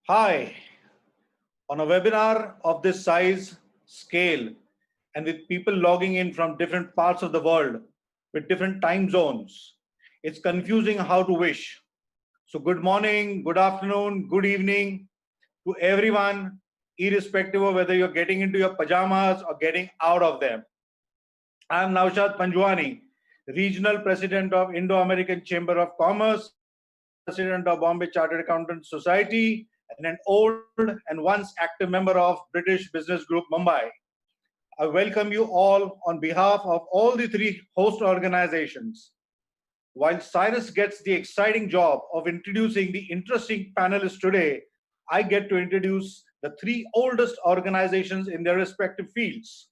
Hi, on a webinar of this size, scale, and with people logging in from different parts of the world with different time zones, it's confusing how to wish. So, good morning, good afternoon, good evening to everyone, irrespective of whether you're getting into your pajamas or getting out of them. I'm Naushad Panjwani, Regional President of Indo-American Chamber of Commerce, President of Bombay Chartered Accountants Society, and an old and once active member of British Business Group Mumbai. I welcome you all on behalf of all the three host organizations. While Cyrus gets the exciting job of introducing the interesting panelists today, I get to introduce the three oldest organizations in their respective fields.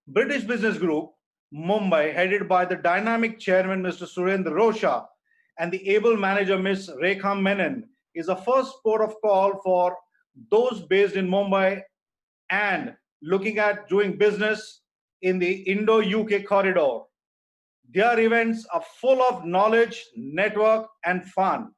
British Business Group, Mumbai, headed by the dynamic chairman Mr. Surendra Rosha and the able manager Ms. Rekha Menon, is a first port of call for those based in Mumbai and looking at doing business in the Indo-UK corridor. Their events are full of knowledge, network, and fun.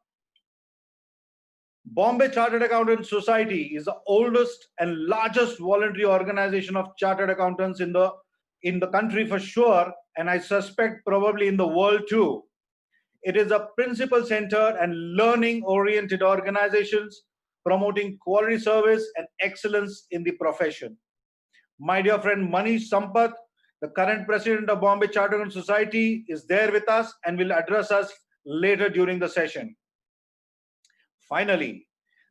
Bombay Chartered Accountants Society is the oldest and largest voluntary organization of chartered accountants in the country for sure, and I suspect probably in the world too. It is a principal center and learning oriented organizations promoting quality service and excellence in the profession. My dear friend Manish Sampath, the current president of Bombay Chartered Accountants Society, is there with us and will address us later during the session. Finally,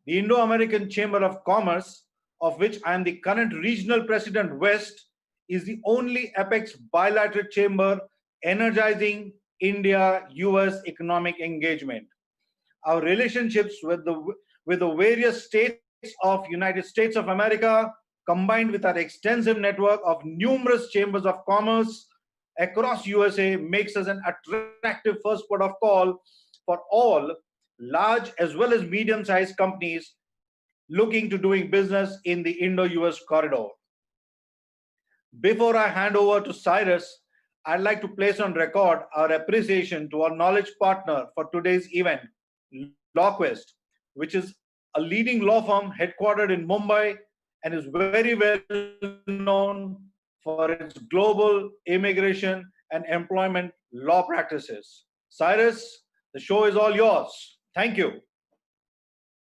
the Indo-American Chamber of Commerce, of which I am the current regional president West, is the only apex bilateral chamber energizing India-US economic engagement. Our relationships with the various states of United States of America, combined with our extensive network of numerous chambers of commerce across USA, makes us an attractive first port of call for all large as well as medium-sized companies looking to doing business in the Indo-US corridor. Before I hand over to Cyrus, I'd like to place on record our appreciation to our knowledge partner for today's event, LawQuest, which is a leading law firm headquartered in Mumbai and is very well known for its global immigration and employment law practices. Cyrus, the show is all yours. Thank you.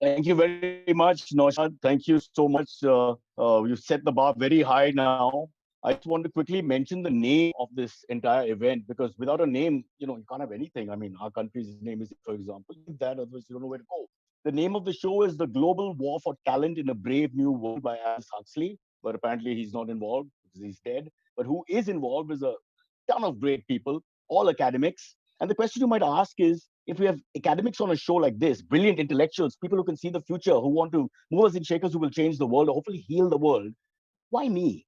Thank you very much, Naushad. Thank you so much. You set the bar very high now. I just want to quickly mention the name of this entire event because without a name, you can't have anything. I mean, our country's name is, for example, that otherwise you don't know where to go. The name of the show is The Global War for Talent in a Brave New World by Aldous Huxley, but apparently he's not involved because he's dead. But who is involved is a ton of great people, all academics. And the question you might ask is, if we have academics on a show like this, brilliant intellectuals, people who can see the future, who want to movers and shakers who will change the world or hopefully heal the world, why me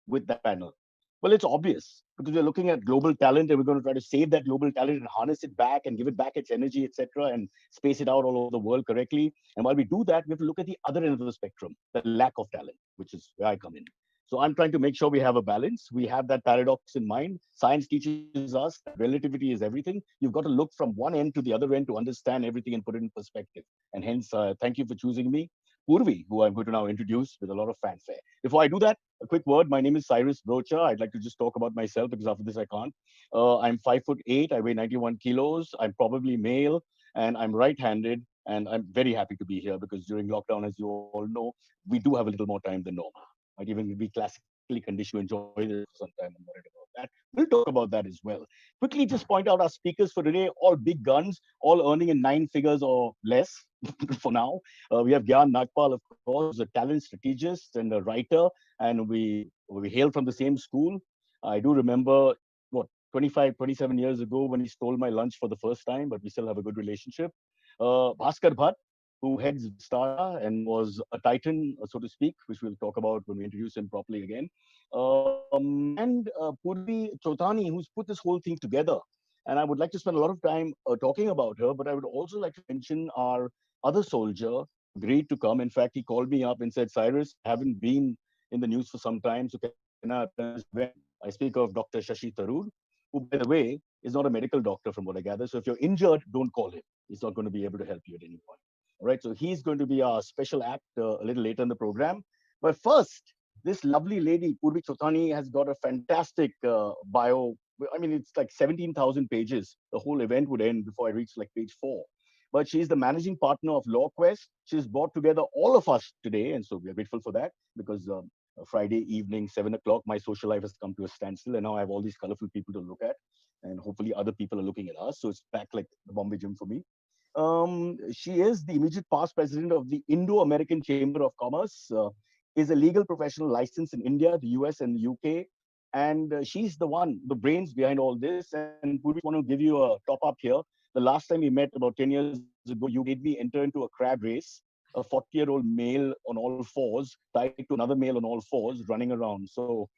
with that panel? Well, it's obvious because we're looking at global talent and we're going to try to save that global talent and harness it back and give it back its energy, etc., and space it out all over the world correctly. And while we do that, we have to look at the other end of the spectrum, the lack of talent, which is where I come in. So I'm trying to make sure we have a balance. We have that paradox in mind. Science teaches us that relativity is everything. You've got to look from one end to the other end to understand everything and put it in perspective. And hence, thank you for choosing me. Purvi, who I'm going to now introduce with a lot of fanfare. Before I do that, a quick word. My name is Cyrus Brocha. I'd like to just talk about myself because after this I can't. I'm 5'8". I weigh 91 kilos. I'm probably male and I'm right-handed. And I'm very happy to be here because during lockdown, as you all know, we do have a little more time than normal. Might even be classically conditioned to enjoy this for some time. I'm worried about that. We'll talk about that as well. Quickly, just point out our speakers for today, all big guns, all earning in 9 figures or less for now. We have Gyan Nagpal, of course, who's a talent strategist and a writer, and we hail from the same school. I do remember, what, 25, 27 years ago when he stole my lunch for the first time, but we still have a good relationship. Bhaskar Bhatt, who heads Vistara and was a titan, so to speak, which we'll talk about when we introduce him properly again. And Purvi Chotani, who's put this whole thing together. And I would like to spend a lot of time talking about her, but I would also like to mention our other soldier, agreed to come. In fact, he called me up and said, Cyrus, I haven't been in the news for some time, so can I attend this event? I speak of Dr. Shashi Tharoor, who, by the way, is not a medical doctor from what I gather. So if you're injured, don't call him. He's not going to be able to help you at any point. All right, so he's going to be our special act a little later in the program. But first, this lovely lady, Purvi Chothani, has got a fantastic bio. I mean, it's like 17,000 pages. The whole event would end before I reach like page 4. But she's the managing partner of LawQuest. She's brought together all of us today, and so we are grateful for that because Friday evening, 7 o'clock, my social life has come to a standstill, and now I have all these colorful people to look at, and hopefully other people are looking at us. So it's back like the Bombay Gym for me. She is the immediate past president of the Indo-American Chamber of Commerce, is a legal professional licensed in India, the US, and the UK. And she's the one, the brains behind all this. And Puri, I want to give you a top up here. The last time we met about 10 years ago, you made me enter into a crab race, a 40-year-old male on all fours, tied to another male on all fours, running around. So,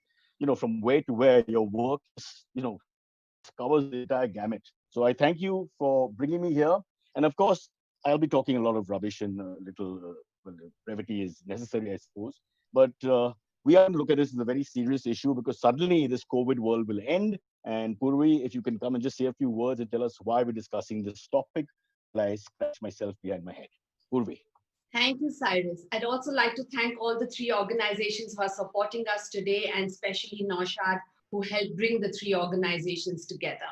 from where to where, your work, just covers the entire gamut. So I thank you for bringing me here. And of course, I'll be talking a lot of rubbish and a little, well, brevity is necessary, I suppose. But we are going to look at this as a very serious issue because suddenly this COVID world will end. And Purvi, if you can come and just say a few words and tell us why we're discussing this topic, while I scratch myself behind my head. Purvi. Thank you, Cyrus. I'd also like to thank all the three organizations who are supporting us today, and especially Naushad, who helped bring the three organizations together.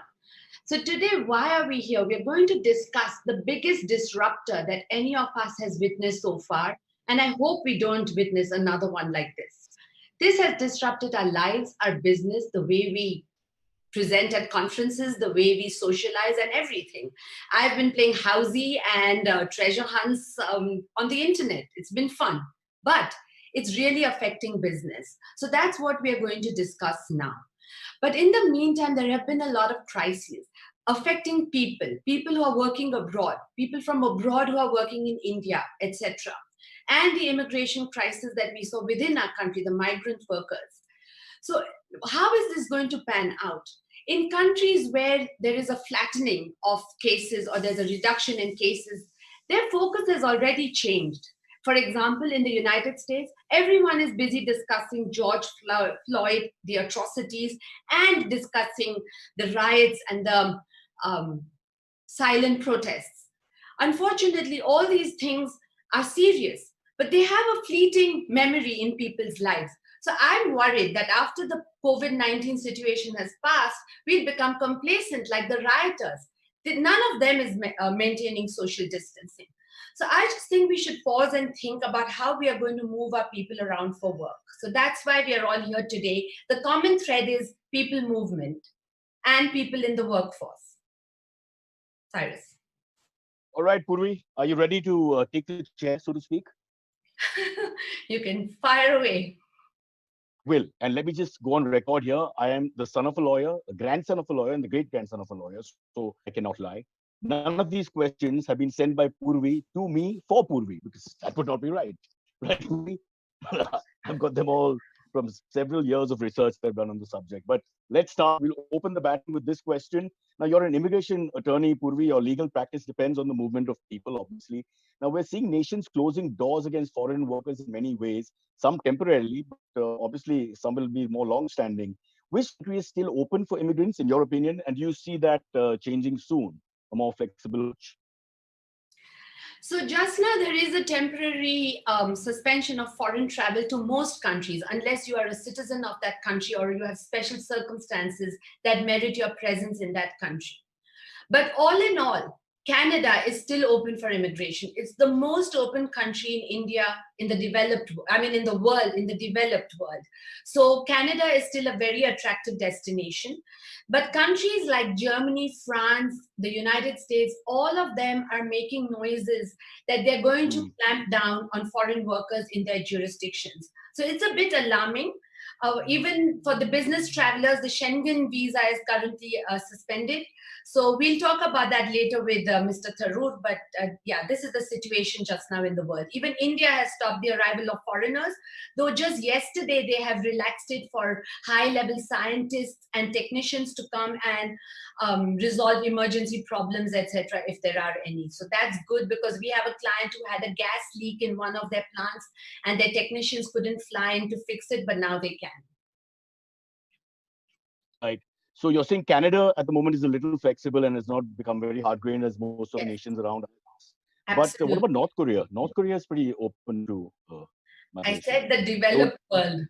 So today, why are we here? We're going to discuss the biggest disruptor that any of us has witnessed so far, and I hope we don't witness another one like this. This has disrupted our lives, our business, the way we present at conferences, the way we socialize, and everything. I've been playing housey and treasure hunts on the internet. It's been fun, but it's really affecting business. So that's what we are going to discuss now. But in the meantime, there have been a lot of crises affecting people who are working abroad, people from abroad who are working in India, etc. And the immigration crisis that we saw within our country, the migrant workers. So how is this going to pan out? In countries where there is a flattening of cases or there's a reduction in cases, their focus has already changed. For example, in the United States, everyone is busy discussing George Floyd, the atrocities, and discussing the riots and the silent protests. Unfortunately, all these things are serious, but they have a fleeting memory in people's lives. So I'm worried that after the COVID-19 situation has passed, we'll become complacent like the rioters. None of them is maintaining social distancing. So I just think we should pause and think about how we are going to move our people around for work. So that's why we are all here today. The common thread is people movement and people in the workforce. Cyrus. All right, Purvi, are you ready to take the chair, so to speak? You can fire away. Will. And let me just go on record here. I am the son of a lawyer, a grandson of a lawyer, and the great grandson of a lawyer. So I cannot lie. None of these questions have been sent by Purvi to me for Purvi because that would not be right. Right, Purvi? I've got them all from several years of research that I've done on the subject. But let's start. We'll open the battle with this question. Now, you're an immigration attorney, Purvi. Your legal practice depends on the movement of people, obviously. Now, we're seeing nations closing doors against foreign workers in many ways, some temporarily, but obviously some will be more long-standing. Which country is still open for immigrants, in your opinion? And do you see that changing soon, a more flexible approach? So just now there is a temporary suspension of foreign travel to most countries unless you are a citizen of that country or you have special circumstances that merit your presence in that country. But all in all, Canada is still open for immigration. It's the most open country in India, in the in the world, in the developed world. So Canada is still a very attractive destination. But countries like Germany, France, the United States, all of them are making noises that they're going to clamp down on foreign workers in their jurisdictions. So it's a bit alarming. Even for the business travelers, the Schengen visa is currently suspended. So we'll talk about that later with Mr. Tharoor. But yeah, this is the situation just now in the world. Even India has stopped the arrival of foreigners, though just yesterday they have relaxed it for high-level scientists and technicians to come and resolve emergency problems, etc., if there are any. So that's good because we have a client who had a gas leak in one of their plants and their technicians couldn't fly in to fix it, but now they can. Right. So you're saying Canada at the moment is a little flexible and has not become very hard-grained as most of the Yes. nations around us. But what Absolutely. about North Korea? North Korea is pretty open to I migration. said the developed world.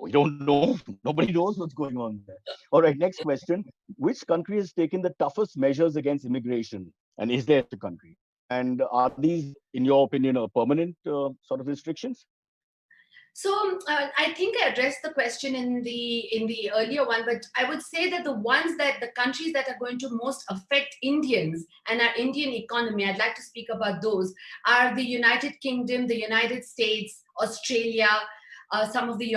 We don't know. Nobody knows what's going on there. All right, next question. Which country has taken the toughest measures against immigration? And is there such a country? And are these, in your opinion, permanent sort of restrictions? So I think I addressed the question in the earlier one, but I would say that the countries that are going to most affect Indians and our Indian economy, I'd like to speak about those, are the United Kingdom, the United States, Australia, some of the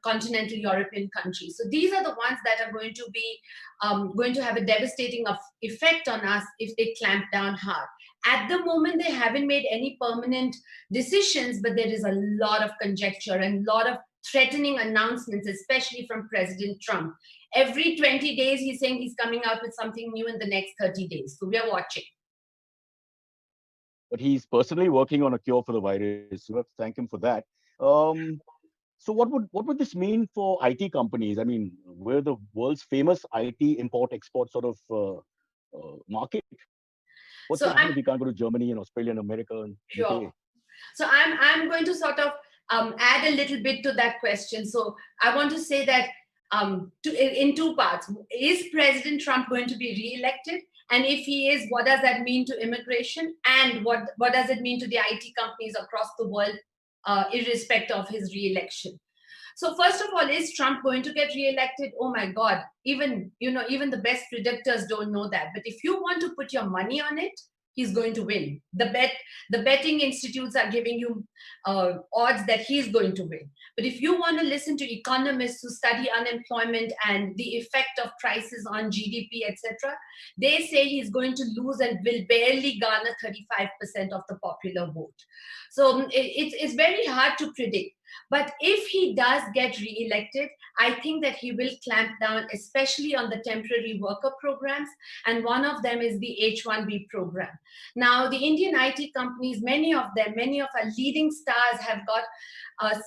continental European countries. So these are the ones that are going to have a devastating effect on us if they clamp down hard. At the moment, they haven't made any permanent decisions, but there is a lot of conjecture and a lot of threatening announcements, especially from President Trump. Every 20 days, he's saying he's coming out with something new in the next 30 days. So we are watching. But he's personally working on a cure for the virus. You have to thank him for that. Um, so what would this mean for IT companies? I mean, we're the world's famous IT import-export sort of market. What's So going to happen I'm if we can't go to Germany and Australia and America and sure. UK? So I'm going to sort of add a little bit to that question. So I want to say that in two parts. Is President Trump going to be re-elected? And if he is, what does that mean to immigration? And what does it mean to the IT companies across the world, irrespective of his re-election? So first of all, is Trump going to get re-elected? Oh my God! Even the best predictors don't know that. But if you want to put your money on it, he's going to win. The betting institutes are giving you odds that he's going to win. But if you want to listen to economists who study unemployment and the effect of crisis on GDP, etc., they say he's going to lose and will barely garner 35% of the popular vote. So it's very hard to predict. But if he does get re-elected, I think that he will clamp down, especially on the temporary worker programs. And one of them is the H-1B program. Now, the Indian IT companies, many of our leading stars have got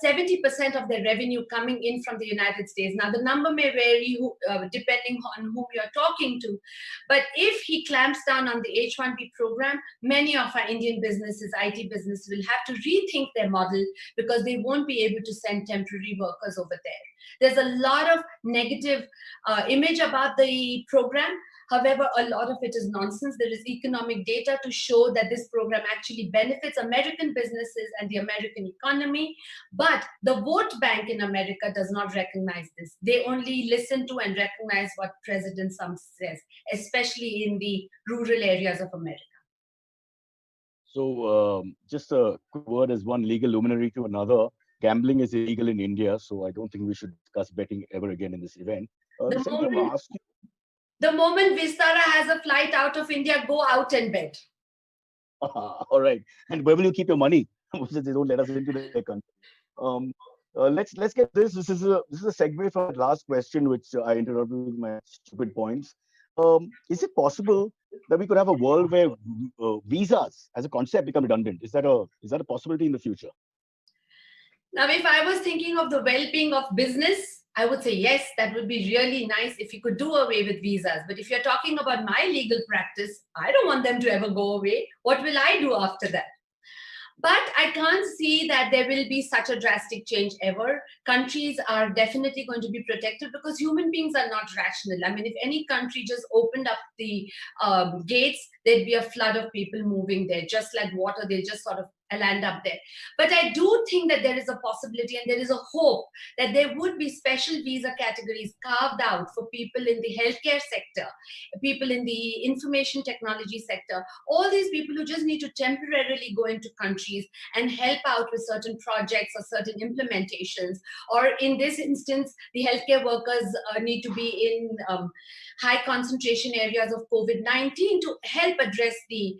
70% of their revenue coming in from the United States. Now, the number may vary depending on whom you're talking to. But if he clamps down on the H-1B program, many of our Indian businesses, IT businesses, will have to rethink their model because they won't be able to send temporary workers over there. There's a lot of negative image about the program. However, a lot of it is nonsense. There is economic data to show that this program actually benefits American businesses and the American economy. But the vote bank in America does not recognize this. They only listen to and recognize what President Trump says, especially in the rural areas of America. So just a quick word as one legal luminary to another. Gambling is illegal in India, so I don't think we should discuss betting ever again in this event. The second thing I'm going to ask you. The moment Vistara has a flight out of India, go out and bet. All right. And where will you keep your money? They don't let us into their country. Let's get this. This is a segue from that last question, which I interrupted with my stupid points. Is it possible that we could have a world where visas as a concept become redundant? Is that a possibility in the future? Now, if I was thinking of the well-being of business, I would say yes, that would be really nice if you could do away with visas. But if you're talking about my legal practice, I don't want them to ever go away. What will I do after that? But I can't see that there will be such a drastic change ever. Countries are definitely going to be protected because human beings are not rational. I mean, if any country just opened up the gates, there'd be a flood of people moving there, just like water. They'll just sort of land up there. But I do think that there is a possibility and there is a hope that there would be special visa categories carved out for people in the healthcare sector, people in the information technology sector, all these people who just need to temporarily go into countries and help out with certain projects or certain implementations. Or in this instance, the healthcare workers need to be in high concentration areas of COVID-19 to help address the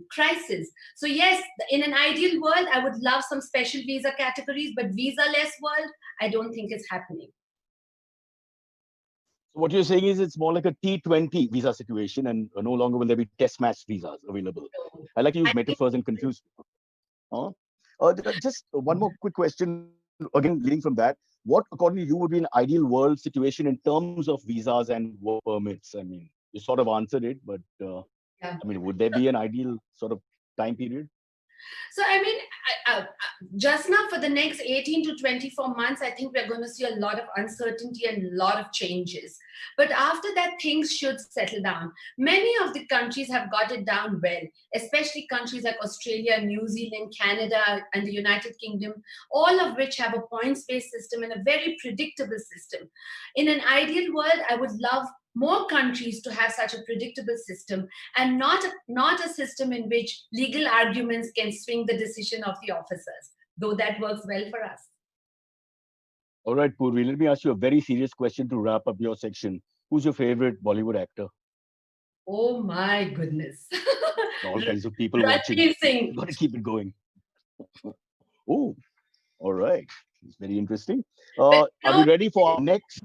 crisis. So yes, in an ideal world, I would love some special visa categories, but visa-less world, I don't think it's happening. So what you're saying is it's more like a T20 visa situation, and no longer will there be test match visas available. I like to use metaphors and confuse people. Just one more quick question, again, leading from that. What, according to you, would be an ideal world situation in terms of visas and work permits? I mean, you sort of answered it, but Yeah. I mean, would there be an ideal sort of time period? So, I mean, just now for the next 18 to 24 months, I think we're going to see a lot of uncertainty and a lot of changes. But after that, things should settle down. Many of the countries have got it down well, especially countries like Australia, New Zealand, Canada, and the United Kingdom, all of which have a points-based system and a very predictable system. In an ideal world, I would love more countries to have such a predictable system and not a system in which legal arguments can swing the decision of the officers, though that works well for us. All right, Purvi, let me ask you a very serious question to wrap up your section. Who's your favorite Bollywood actor? Oh my goodness. All kinds of people watching. Ranveer Singh. You've got to keep it going. Oh, all right. It's very interesting. Are we ready for our next?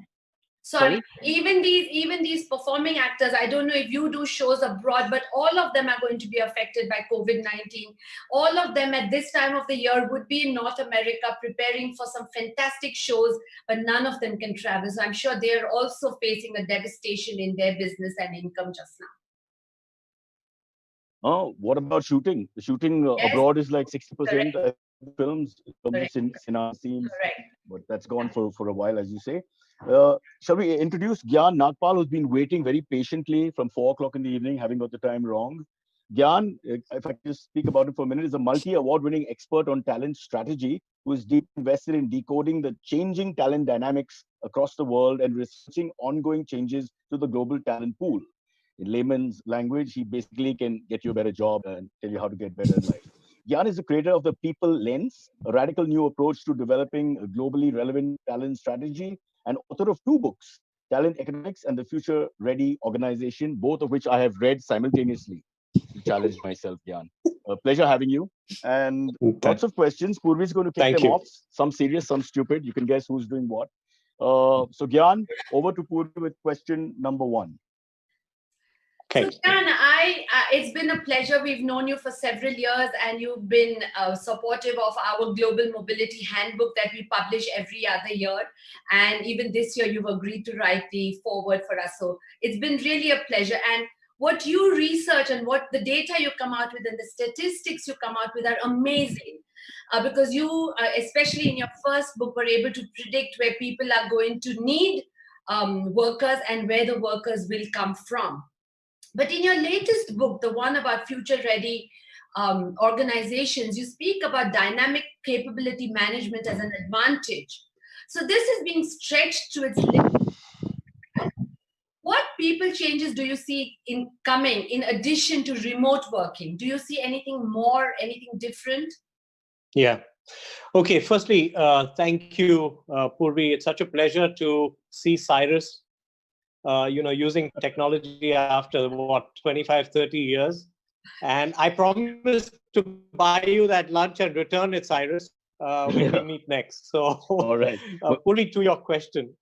Sorry, even these performing actors, I don't know if you do shows abroad, but all of them are going to be affected by COVID-19. All of them at this time of the year would be in North America preparing for some fantastic shows, but none of them can travel. So I'm sure they're also facing a devastation in their business and income just now. Oh, what about shooting? The shooting Yes. abroad is like 60% of films, Correct. scenes, Correct. but that's gone for a while, as you say. Shall we introduce Gyan Nagpal, who's been waiting very patiently from 4 o'clock in the evening, having got the time wrong. Gyan, if I can just speak about it for a minute, is a multi-award-winning expert on talent strategy who is deep invested in decoding the changing talent dynamics across the world and researching ongoing changes to the global talent pool. In layman's language, he basically can get you a better job and tell you how to get better in life. Gyan is the creator of the People Lens, a radical new approach to developing a globally relevant talent strategy, and author of 2 books, Talent Economics and the Future Ready Organization, both of which I have read simultaneously to challenge myself, Gyan. A pleasure having you. And lots of questions. Purvi is going to kick them off. Some serious, some stupid. You can guess who's doing what. So, Gyan, over to Purvi with question number 1. So, Gyan, it's been a pleasure. We've known you for several years, and you've been supportive of our Global Mobility Handbook that we publish every other year. And even this year, you've agreed to write the foreword for us. So it's been really a pleasure. And what you research and what the data you come out with and the statistics you come out with are amazing. Because you, especially in your first book, were able to predict where people are going to need workers and where the workers will come from. But in your latest book, the one about future-ready organizations, you speak about dynamic capability management as an advantage. So this is being stretched to its limit. What people changes do you see coming in addition to remote working? Do you see anything more, anything different? Yeah. Okay. Firstly, thank you, Purvi. It's such a pleasure to see Cyrus using technology after 25, 30 years. And I promised to buy you that lunch and return it, Cyrus, when we meet next. So, all right. Purvi, to your question,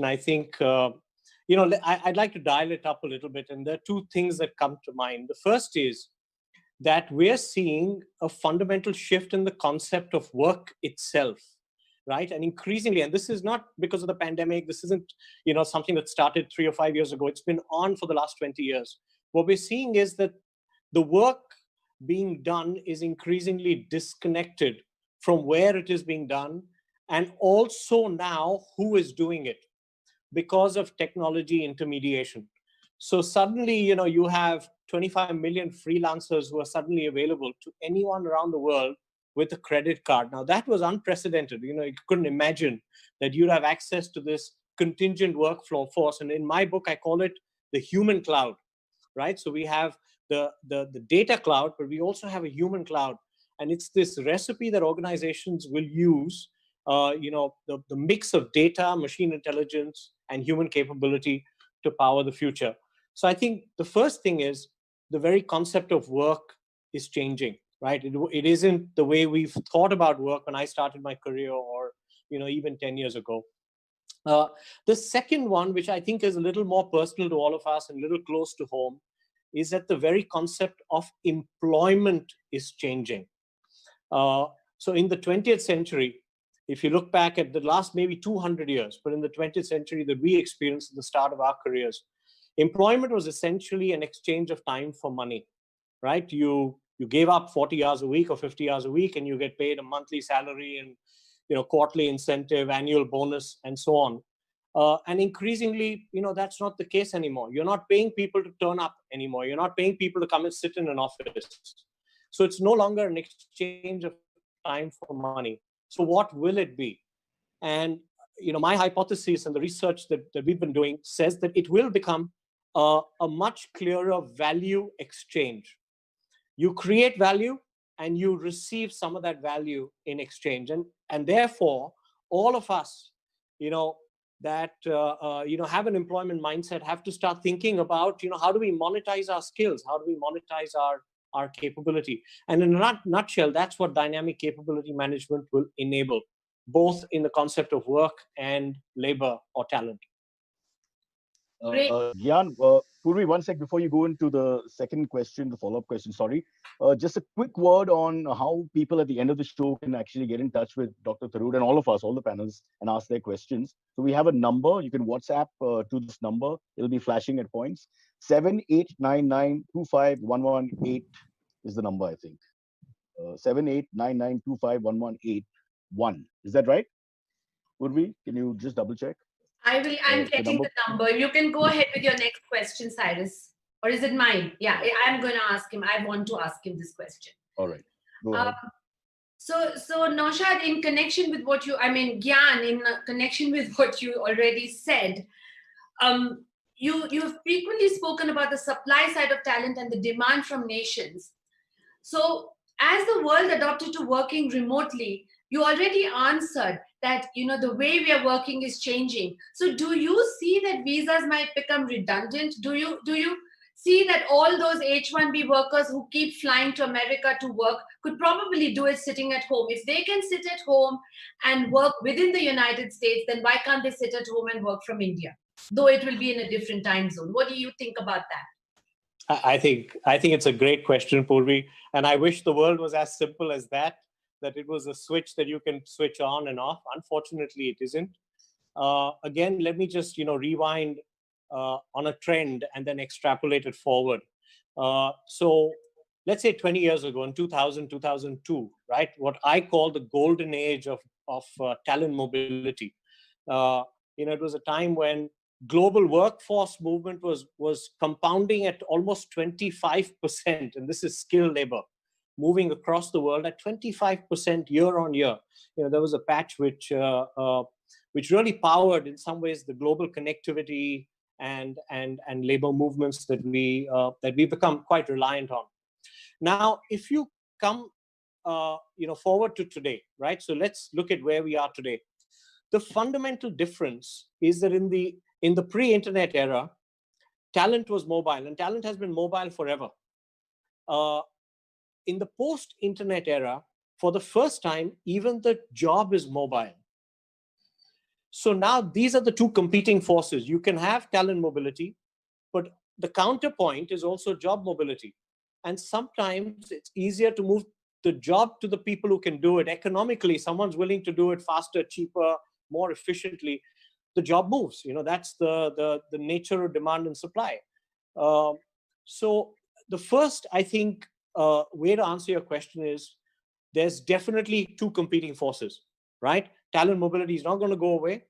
I think, I'd like to dial it up a little bit. And there are 2 things that come to mind. The first is that we're seeing a fundamental shift in the concept of work itself. Right. And increasingly, and this is not because of the pandemic, this isn't, something that started 3 or 5 years ago. It's been on for the last 20 years. What we're seeing is that the work being done is increasingly disconnected from where it is being done, and also now who is doing it because of technology intermediation. So suddenly, you have 25 million freelancers who are suddenly available to anyone around the world with a credit card. Now, that was unprecedented. You couldn't imagine that you'd have access to this contingent workflow force. And in my book, I call it the human cloud, right? So we have the data cloud, but we also have a human cloud. And it's this recipe that organizations will use, the mix of data, machine intelligence, and human capability to power the future. So I think the first thing is the very concept of work is changing. Right? It isn't the way we've thought about work when I started my career or, even 10 years ago. The second one, which I think is a little more personal to all of us and a little close to home, is that the very concept of employment is changing. So in the 20th century, if you look back at the last maybe 200 years, but in the 20th century that we experienced at the start of our careers, employment was essentially an exchange of time for money, right? You gave up 40 hours a week or 50 hours a week, and you get paid a monthly salary and quarterly incentive, annual bonus, and so on. And increasingly, that's not the case anymore. You're not paying people to turn up anymore. You're not paying people to come and sit in an office. So it's no longer an exchange of time for money. So what will it be? And my hypothesis and the research that we've been doing says that it will become a much clearer value exchange. You create value and you receive some of that value in exchange. And therefore, all of us, that have an employment mindset have to start thinking about, how do we monetize our skills? How do we monetize our capability? And in a nutshell, that's what dynamic capability management will enable, both in the concept of work and labor or talent. Great. Gyan, Purvi, one sec before you go into the second question, the follow-up question, sorry. Just a quick word on how people at the end of the show can actually get in touch with Dr. Tharoor and all of us, all the panels, and ask their questions. So we have a number. You can WhatsApp to this number. It'll be flashing at points. 7899251181 is the number, I think. 7899251181. Is that right? Purvi, can you just double check? I'm getting the number. You can go ahead with your next question, Cyrus. Or is it mine? Yeah, I'm going to ask him. I want to ask him this question. All right. Go ahead. So Naushad, in connection with what Gyan, in connection with what you already said, you've frequently spoken about the supply side of talent and the demand from nations. So as the world adopted to working remotely, you already answered that, the way we are working is changing. So do you see that visas might become redundant? Do you see that all those H-1B workers who keep flying to America to work could probably do it sitting at home? If they can sit at home and work within the United States, then why can't they sit at home and work from India? Though it will be in a different time zone. What do you think about that? I think it's a great question, Purvi. And I wish the world was as simple as that it was a switch that you can switch on and off. Unfortunately, it isn't. Again, let me just, rewind on a trend and then extrapolate it forward. So let's say 20 years ago, in 2000, 2002, right? What I call the golden age of talent mobility. It was a time when global workforce movement was compounding at almost 25%, and this is skilled labor, moving across the world at 25% year on year. There was a patch which really powered, in some ways, the global connectivity and labor movements that we become quite reliant on. Now, if you come forward to today, right? So let's look at where we are today. The fundamental difference is that in the pre-internet era, talent was mobile, and talent has been mobile forever. In the post-internet era, for the first time, even the job is mobile. So now these are the two competing forces. You can have talent mobility, but the counterpoint is also job mobility. And sometimes it's easier to move the job to the people who can do it economically. Someone's willing to do it faster, cheaper, more efficiently. The job moves. That's the nature of demand and supply. So the first, I think, way to answer your question is there's definitely two competing forces, right? Talent mobility is not going to go away.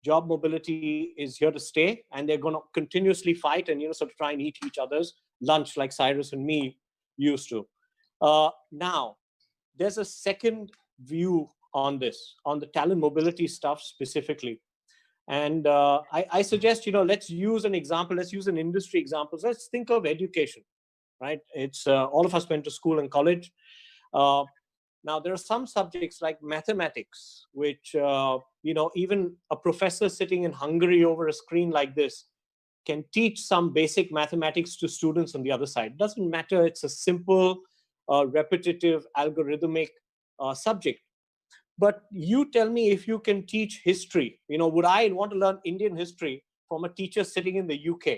Job mobility is here to stay, and they're going to continuously fight and sort of try and eat each other's lunch like Cyrus and me used to. Now, there's a second view on this, on the talent mobility stuff specifically. And I suggest, let's use an example. Let's use an industry example. So let's think of education, right? It's all of us went to school and college. Now, there are some subjects like mathematics, which, even a professor sitting in Hungary over a screen like this can teach some basic mathematics to students on the other side. It doesn't matter. It's a simple, repetitive, algorithmic subject. But you tell me if you can teach history. Would I want to learn Indian history from a teacher sitting in the UK?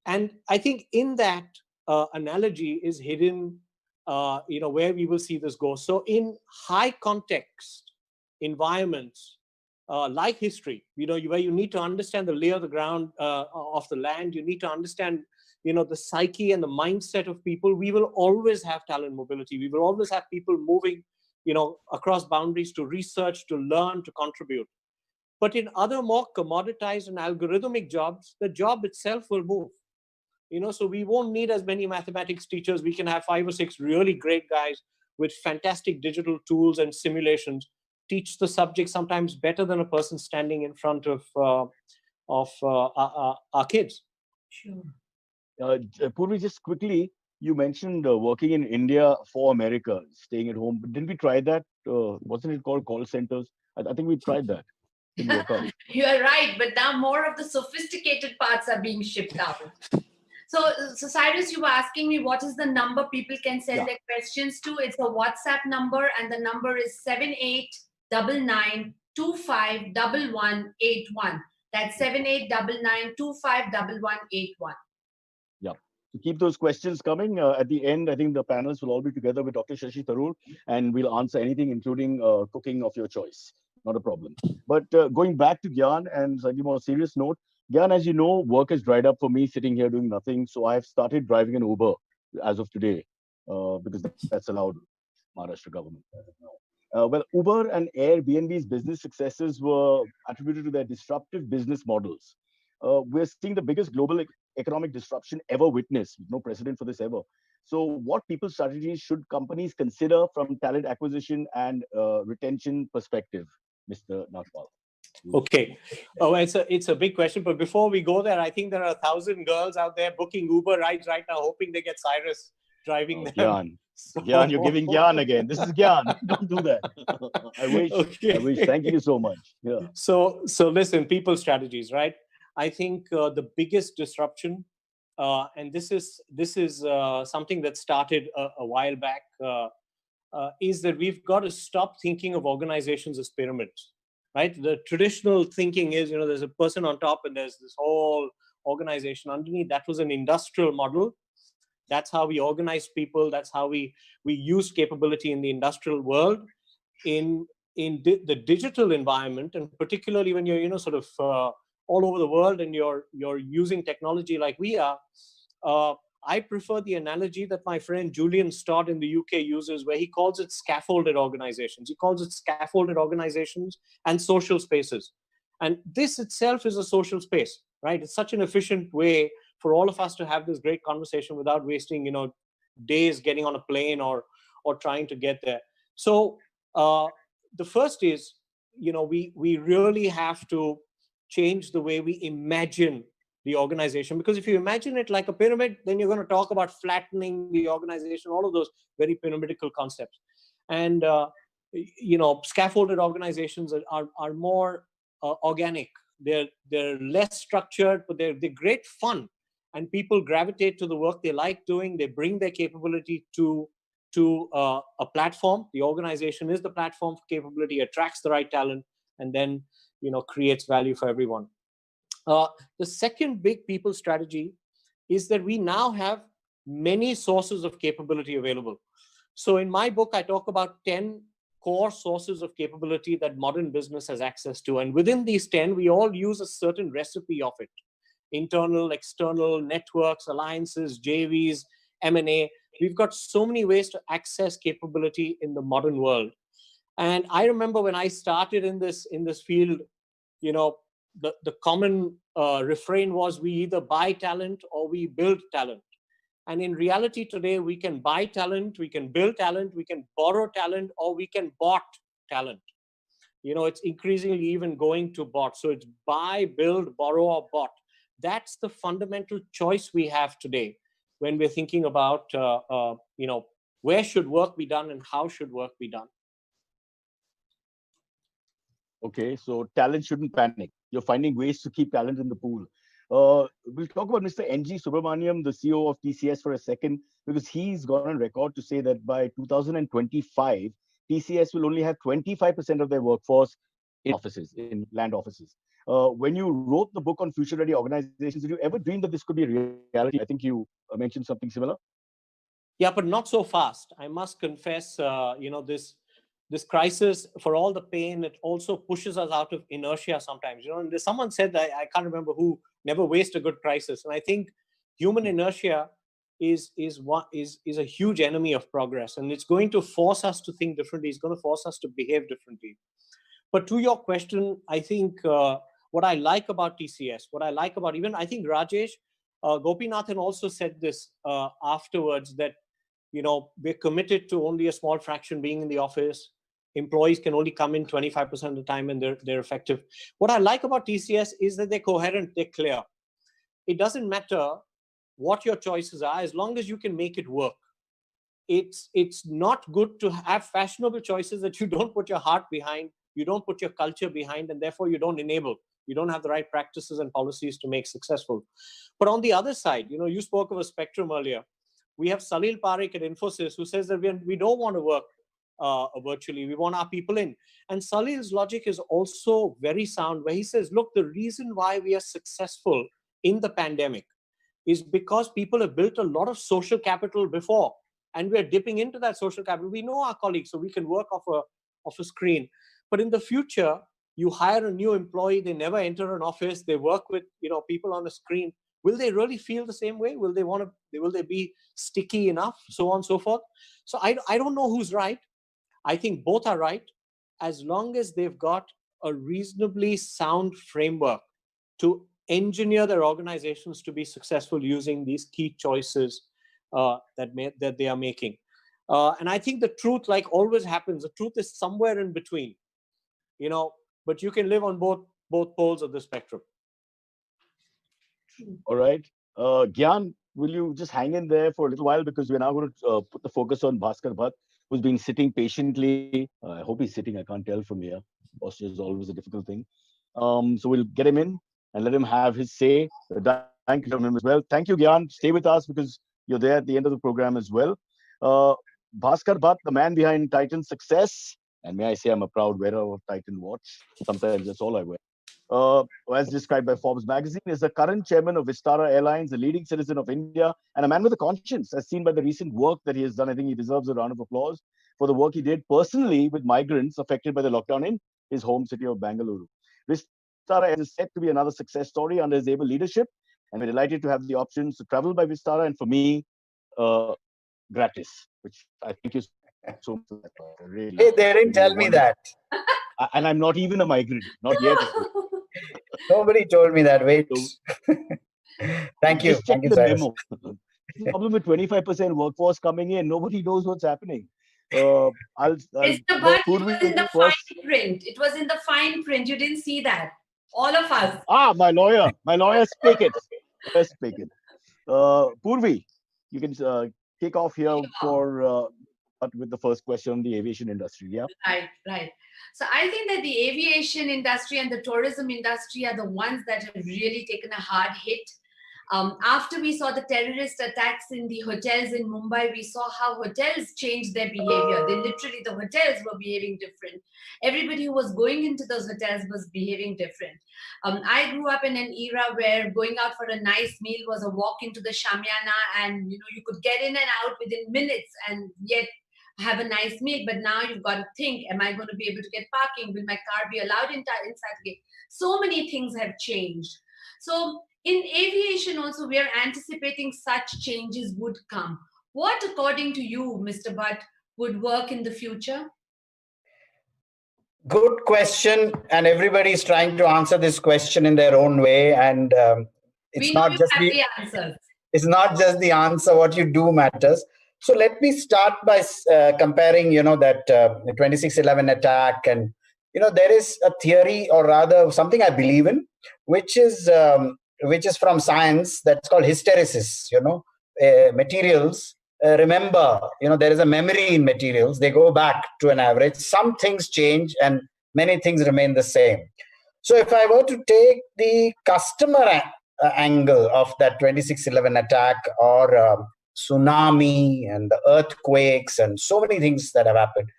And I think in that analogy is hidden, where we will see this go. So in high context environments, like history, where you need to understand the lay of the ground of the land. You need to understand, the psyche and the mindset of people. We will always have talent mobility. We will always have people moving, across boundaries to research, to learn, to contribute. But in other more commoditized and algorithmic jobs, the job itself will move. So we won't need as many mathematics teachers. We can have 5 or 6 really great guys with fantastic digital tools and simulations teach the subject sometimes better than a person standing in front of our kids. Sure. Purvi, just quickly, you mentioned working in India for America, staying at home. Didn't we try that? Wasn't it called call centers? I think we tried that. Didn't work out. You're right, but now more of the sophisticated parts are being shipped out. So Cyrus, you were asking me what is the number people can send their questions to. It's a WhatsApp number, and the number is 7899251181. That's 7899251181. Yeah. So keep those questions coming. At the end, I think the panelists will all be together with Dr. Shashi Tharoor, and we'll answer anything, including cooking of your choice. Not a problem. But going back to Gyan and slightly more serious note, Gyan, as you know, work has dried up for me sitting here doing nothing. So I've started driving an Uber as of today, because that's allowed Maharashtra government as of now. Well, Uber and Airbnb's business successes were attributed to their disruptive business models. We're seeing the biggest global economic disruption ever witnessed, with no precedent for this ever. So what people strategies should companies consider from talent acquisition and retention perspective, Mr. Nagpal? Okay. Oh, it's a big question. But before we go there, I think there are 1,000 girls out there booking Uber rides right now, hoping they get Cyrus driving them. Gyan. Gyan, you're giving Gyan again. This is Gyan. Don't do that. I wish. Okay. I wish. Thank you so much. Yeah. So listen, people strategies, right? I think the biggest disruption, and this is something that started a while back, is that we've got to stop thinking of organizations as pyramids, right? The traditional thinking is, there's a person on top and there's this whole organization underneath. That was an industrial model. That's how we organize people. That's how we use capability in the industrial world. In the digital environment, and particularly when you're sort of all over the world and you're using technology like we are, I prefer the analogy that my friend Julian Stott in the UK uses, where he calls it scaffolded organizations. He calls it scaffolded organizations and social spaces. And this itself is a social space, right? It's such an efficient way for all of us to have this great conversation without wasting, days getting on a plane or trying to get there. So the first is, we really have to change the way we imagine the organization, because if you imagine it like a pyramid, then you're going to talk about flattening the organization, all of those very pyramidical concepts. And scaffolded organizations are more organic. They're less structured, but they're great fun, and people gravitate to the work they like doing. They bring their capability to a platform. The organization is the platform for capability, attracts the right talent, and then creates value for everyone. The second big people strategy is that we now have many sources of capability available. So in my book, I talk about 10 core sources of capability that modern business has access to. And within these 10, we all use a certain recipe of it: internal, external, networks, alliances, JVs, M&A. We've got so many ways to access capability in the modern world. And I remember when I started in this field, the common refrain was, we either buy talent or we build talent. And in reality today, we can buy talent, we can build talent, we can borrow talent, or we can bot talent. It's increasingly even going to bot. So it's buy, build, borrow, or bot. That's the fundamental choice we have today when we're thinking about, where should work be done and how should work be done. Okay, so talent shouldn't panic. You're finding ways to keep talent in the pool. We'll talk about Mr. N.G. Subramaniam, the CEO of TCS, for a second, because he's gone on record to say that by 2025, TCS will only have 25% of their workforce in offices, in land offices. When you wrote the book on future-ready organizations, did you ever dream that this could be a reality? I think you mentioned something similar. Yeah, but not so fast. I must confess, this crisis, for all the pain, it also pushes us out of inertia sometimes. And there's someone said, I can't remember who, never waste a good crisis. And I think human inertia is a huge enemy of progress, and it's going to force us to think differently. It's going to force us to behave differently. But to your question, I think what I like about TCS, what I like about even, I think Rajesh, Gopinathan also said this afterwards, that we're committed to only a small fraction being in the office. Employees can only come in 25% of the time, and they're effective. What I like about TCS is that they're coherent, they're clear. It doesn't matter what your choices are, as long as you can make it work. It's not good to have fashionable choices that you don't put your heart behind, you don't put your culture behind, and therefore you don't enable. You don't have the right practices and policies to make successful. But on the other side, you spoke of a spectrum earlier. We have Salil Parekh at Infosys who says that we don't want to work virtually. We want our people in. And Salil's logic is also very sound, where he says, look, the reason why we are successful in the pandemic is because people have built a lot of social capital before, and we're dipping into that social capital. We know our colleagues, so we can work off a screen. But in the future, you hire a new employee, they never enter an office, they work with people on a screen. Will they really feel the same way? Will they be sticky enough? So on and so forth. So I don't know who's right. I think both are right, as long as they've got a reasonably sound framework to engineer their organizations to be successful using these key choices that they are making. And I think the truth, like always happens, the truth is somewhere in between, but you can live on both poles of the spectrum. All right. Gyan, will you just hang in there for a little while, because we're now going to put the focus on Bhaskar Bhatt, who's been sitting patiently. I hope he's sitting. I can't tell from here. Posture is always a difficult thing. So we'll get him in and let him have his say. Thank you from him as well. Thank you, Gyan. Stay with us because you're there at the end of the program as well. Bhaskar Bhatt, the man behind Titan's success, and may I say I'm a proud wearer of Titan watch. Sometimes that's all I wear. As described by Forbes magazine, is the current chairman of Vistara Airlines, a leading citizen of India, and a man with a conscience, as seen by the recent work that he has done. I think he deserves a round of applause for the work he did personally with migrants affected by the lockdown in his home city of Bangalore. Vistara is set to be another success story under his able leadership, and we're delighted to have the options to travel by Vistara, and for me, gratis, which I thank you so much for that. Really, hey, they didn't tell me that. And I'm not even a migrant, not yet. Nobody told me that. Wait. So, thank you. Just check Thank you, the Cyrus. memo. The problem with 25% workforce coming in, nobody knows what's happening. Mr. Bhatt, Purvi, it was in the fine print. It was in the fine print. You didn't see that. All of us. My lawyer, speak it. Purvi, you can kick off here with the first question on the aviation industry. Yeah. Right. So I think that the aviation industry and the tourism industry are the ones that have really taken a hard hit. After we saw the terrorist attacks in the hotels in Mumbai, we saw how hotels changed their behavior. The hotels were behaving different. Everybody who was going into those hotels was behaving different. I grew up in an era where going out for a nice meal was a walk into the Shamiana, and you could get in and out within minutes and yet have a nice meal. But now you've got to think, am I going to be able to get parking? Will my car be allowed inside the gate? So many things have changed. So in aviation also, we are anticipating such changes would come. What, according to you, Mr. Bhatt, would work in the future? Good question, and everybody is trying to answer this question in their own way. And it's not just the answers. It's not just the answer. What you do matters. So let me start by comparing, that 26/11 attack, and there is a theory, or rather something I believe in, which is from science, that's called hysteresis. Materials remember. There is a memory in materials. They go back to an average. Some things change, and many things remain the same. So if I were to take the customer angle of that 26/11 attack, or tsunami and the earthquakes and so many things that have happened,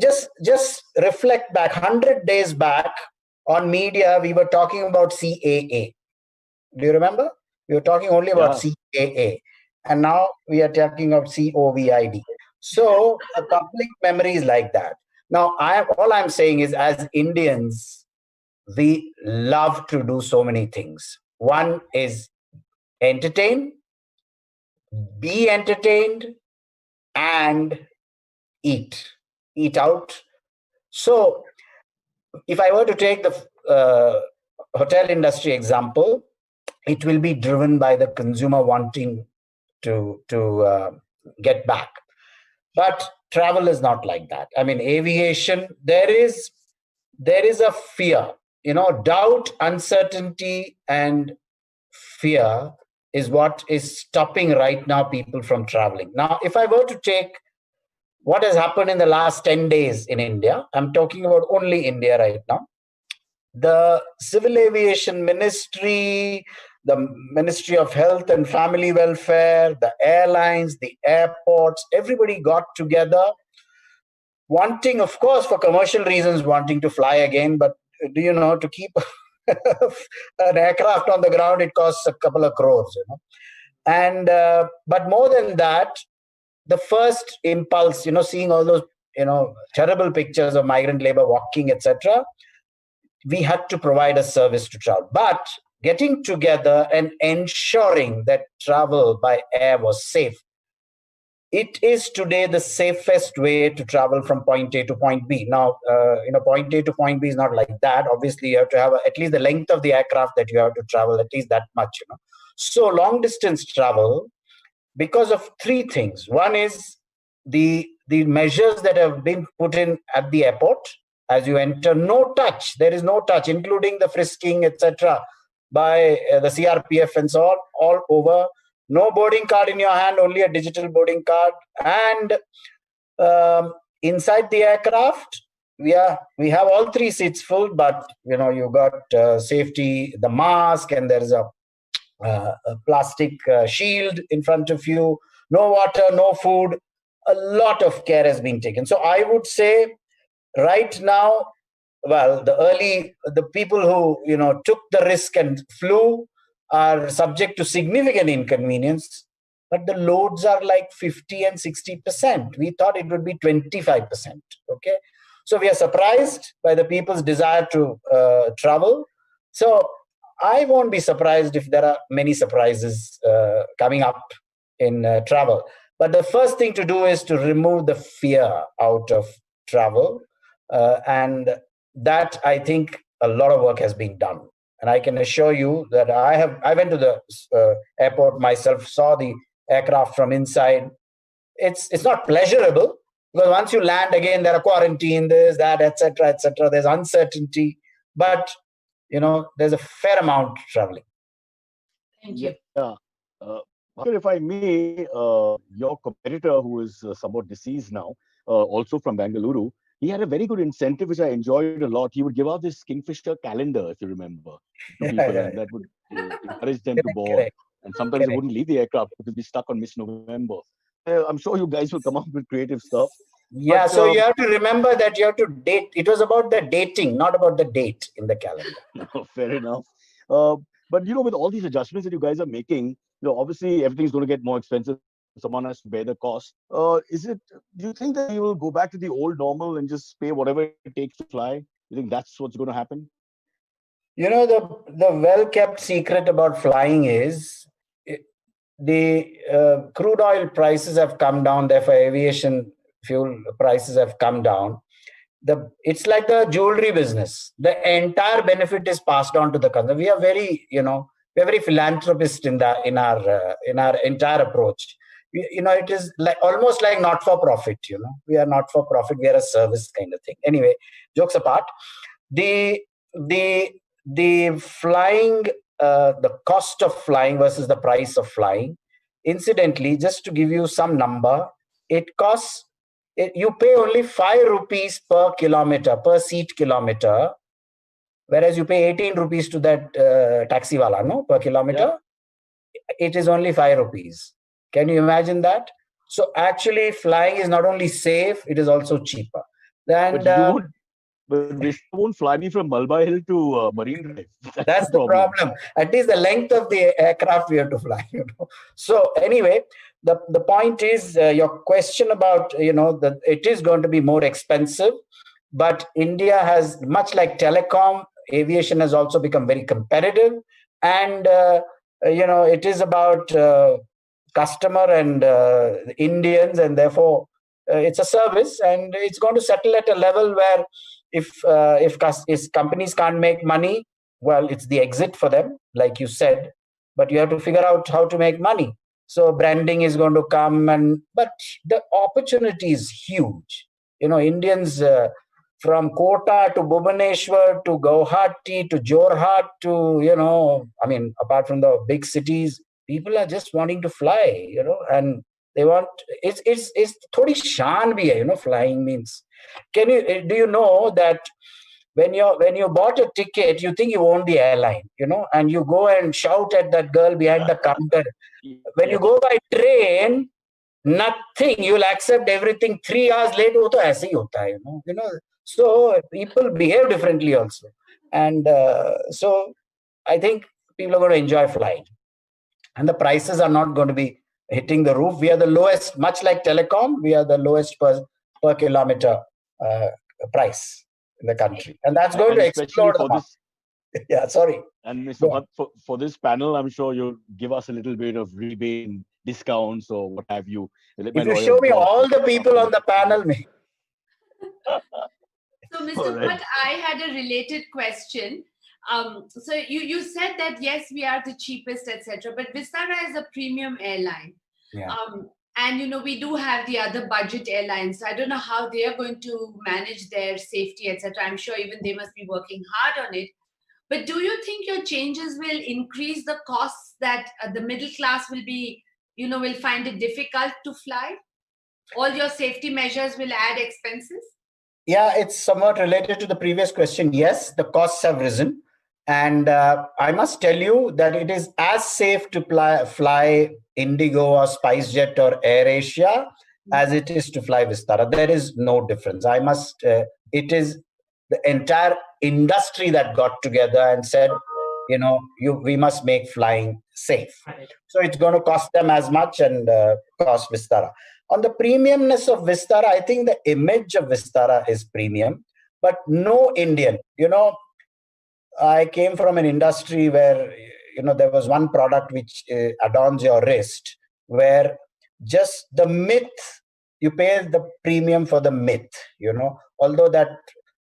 just reflect back 100 days back. On media, we were talking about CAA. Do you remember? We were talking only about CAA, and now we are talking of COVID. So a complete memory is like that. Now, all I'm saying is, as Indians, we love to do so many things. One is entertain, be entertained, and eat out. So, if I were to take the hotel industry example, it will be driven by the consumer wanting to get back. But travel is not like that. I mean, aviation, there is a fear, doubt, uncertainty, and fear is what is stopping right now people from traveling. Now, if I were to take what has happened in the last 10 days in India, I'm talking about only India right now. The Civil Aviation Ministry, the Ministry of Health and Family Welfare, the airlines, the airports, everybody got together, wanting, of course, for commercial reasons, wanting to fly again. But do you know, to keep an aircraft on the ground, it costs a couple of crores, And but more than that, the first impulse, seeing all those, terrible pictures of migrant labor walking, etc., we had to provide a service to travel. But getting together and ensuring that travel by air was safe. It is today the safest way to travel from point A to point B. Now, point A to point B is not like that. Obviously, you have to have at least the length of the aircraft that you have to travel, at least that much. So long distance travel, because of three things. One is the measures that have been put in at the airport. As you enter, no touch. There is no touch, including the frisking, etc., by the CRPF and so on, all over. No boarding card in your hand, only a digital boarding card. And inside the aircraft, we have all three seats full, but you got safety, the mask, and there is a plastic shield in front of you. No water, no food. A lot of care has been taken. So I would say, right now, well, the people who took the risk and flew are subject to significant inconvenience, but the loads are like 50 and 60%. We thought it would be 25%. Okay, so we are surprised by the people's desire to travel. So I won't be surprised if there are many surprises coming up in travel. But the first thing to do is to remove the fear out of travel, and that, I think, a lot of work has been done. And I can assure you that I went to the airport myself, saw the aircraft from inside. It's not pleasurable, because once you land again, there are quarantine, this, that, etc., etc. There's uncertainty, but there's a fair amount traveling. Thank you. Yeah. If I may, your competitor, who is somewhat deceased now, also from Bengaluru, he had a very good incentive, which I enjoyed a lot. He would give out this Kingfisher calendar, if you remember, to people, and that would encourage them to board. Correct. And sometimes they wouldn't leave the aircraft because they'd be stuck on Miss November. I'm sure you guys will come up with creative stuff. Yeah, so you have to remember that you have to date. It was about the dating, not about the date in the calendar. Fair enough. But with all these adjustments that you guys are making, obviously everything's going to get more expensive. Someone has to bear the cost. Do you think that you will go back to the old normal and just pay whatever it takes to fly? You think that's what's going to happen? The well-kept secret about flying is the crude oil prices have come down. Therefore, aviation fuel prices have come down. It's like the jewelry business. The entire benefit is passed on to the customer. We are very, we're very philanthropist in our entire approach. It is like almost like not for profit. We are not for profit. We are a service kind of thing. Anyway, jokes apart, the flying, the cost of flying versus the price of flying. Incidentally, just to give you some number, it costs. You pay only 5 rupees per kilometer, per seat kilometer, whereas you pay 18 rupees to that taxi wala, no, per kilometer. Yeah. It is only 5 rupees. Can you imagine that? So actually, flying is not only safe, it is also cheaper. And But Vista won't fly me from Malba Hill to Marine Drive. That's the problem. At least the length of the aircraft we have to fly. So anyway, the point is your question about that it is going to be more expensive, but India has, much like telecom, aviation has also become very competitive, and it is about customer and Indians, and therefore it's a service, and it's going to settle at a level where if companies can't make money, well, it's the exit for them, like you said, but you have to figure out how to make money. So branding is going to come, but the opportunity is huge. Indians from Kota to Bhubaneswar to Guwahati to Jorhat to apart from the big cities, people are just wanting to fly, and they want it's thodi shaan bhi hai, flying means. Do you know that when you bought a ticket, you think you own the airline, and you go and shout at that girl behind the counter. When you go by train, nothing. You'll accept everything. 3 hours late, wo to aise hi hota hai, So people behave differently also, and so I think people are going to enjoy flying, and the prices are not going to be hitting the roof. We are the lowest, much like telecom. We are the lowest per kilometer price in the country, and that's going to explode the market. Yeah, sorry. And Mr. Bhatt, for this panel, I'm sure you'll give us a little bit of rebate and discounts or what have you. If you show me all the people on the panel, me. So, Mr. Bhatt, I had a related question. So you said that yes, we are the cheapest, etc. But Vistara is a premium airline. Yeah. And we do have the other budget airlines. So I don't know how they are going to manage their safety, etc. I'm sure even they must be working hard on it. But do you think your changes will increase the costs that the middle class will find it difficult to fly? All your safety measures will add expenses? Yeah, it's somewhat related to the previous question. Yes, the costs have risen. And I must tell you that it is as safe to fly Indigo or SpiceJet or AirAsia as it is to fly Vistara. There is no difference. It is the entire industry that got together and said, we must make flying safe. So it's going to cost them as much and cost Vistara. On the premiumness of Vistara, I think the image of Vistara is premium, but no Indian, I came from an industry where, there was one product which adorns your wrist, where just the myth, you pay the premium for the myth, although that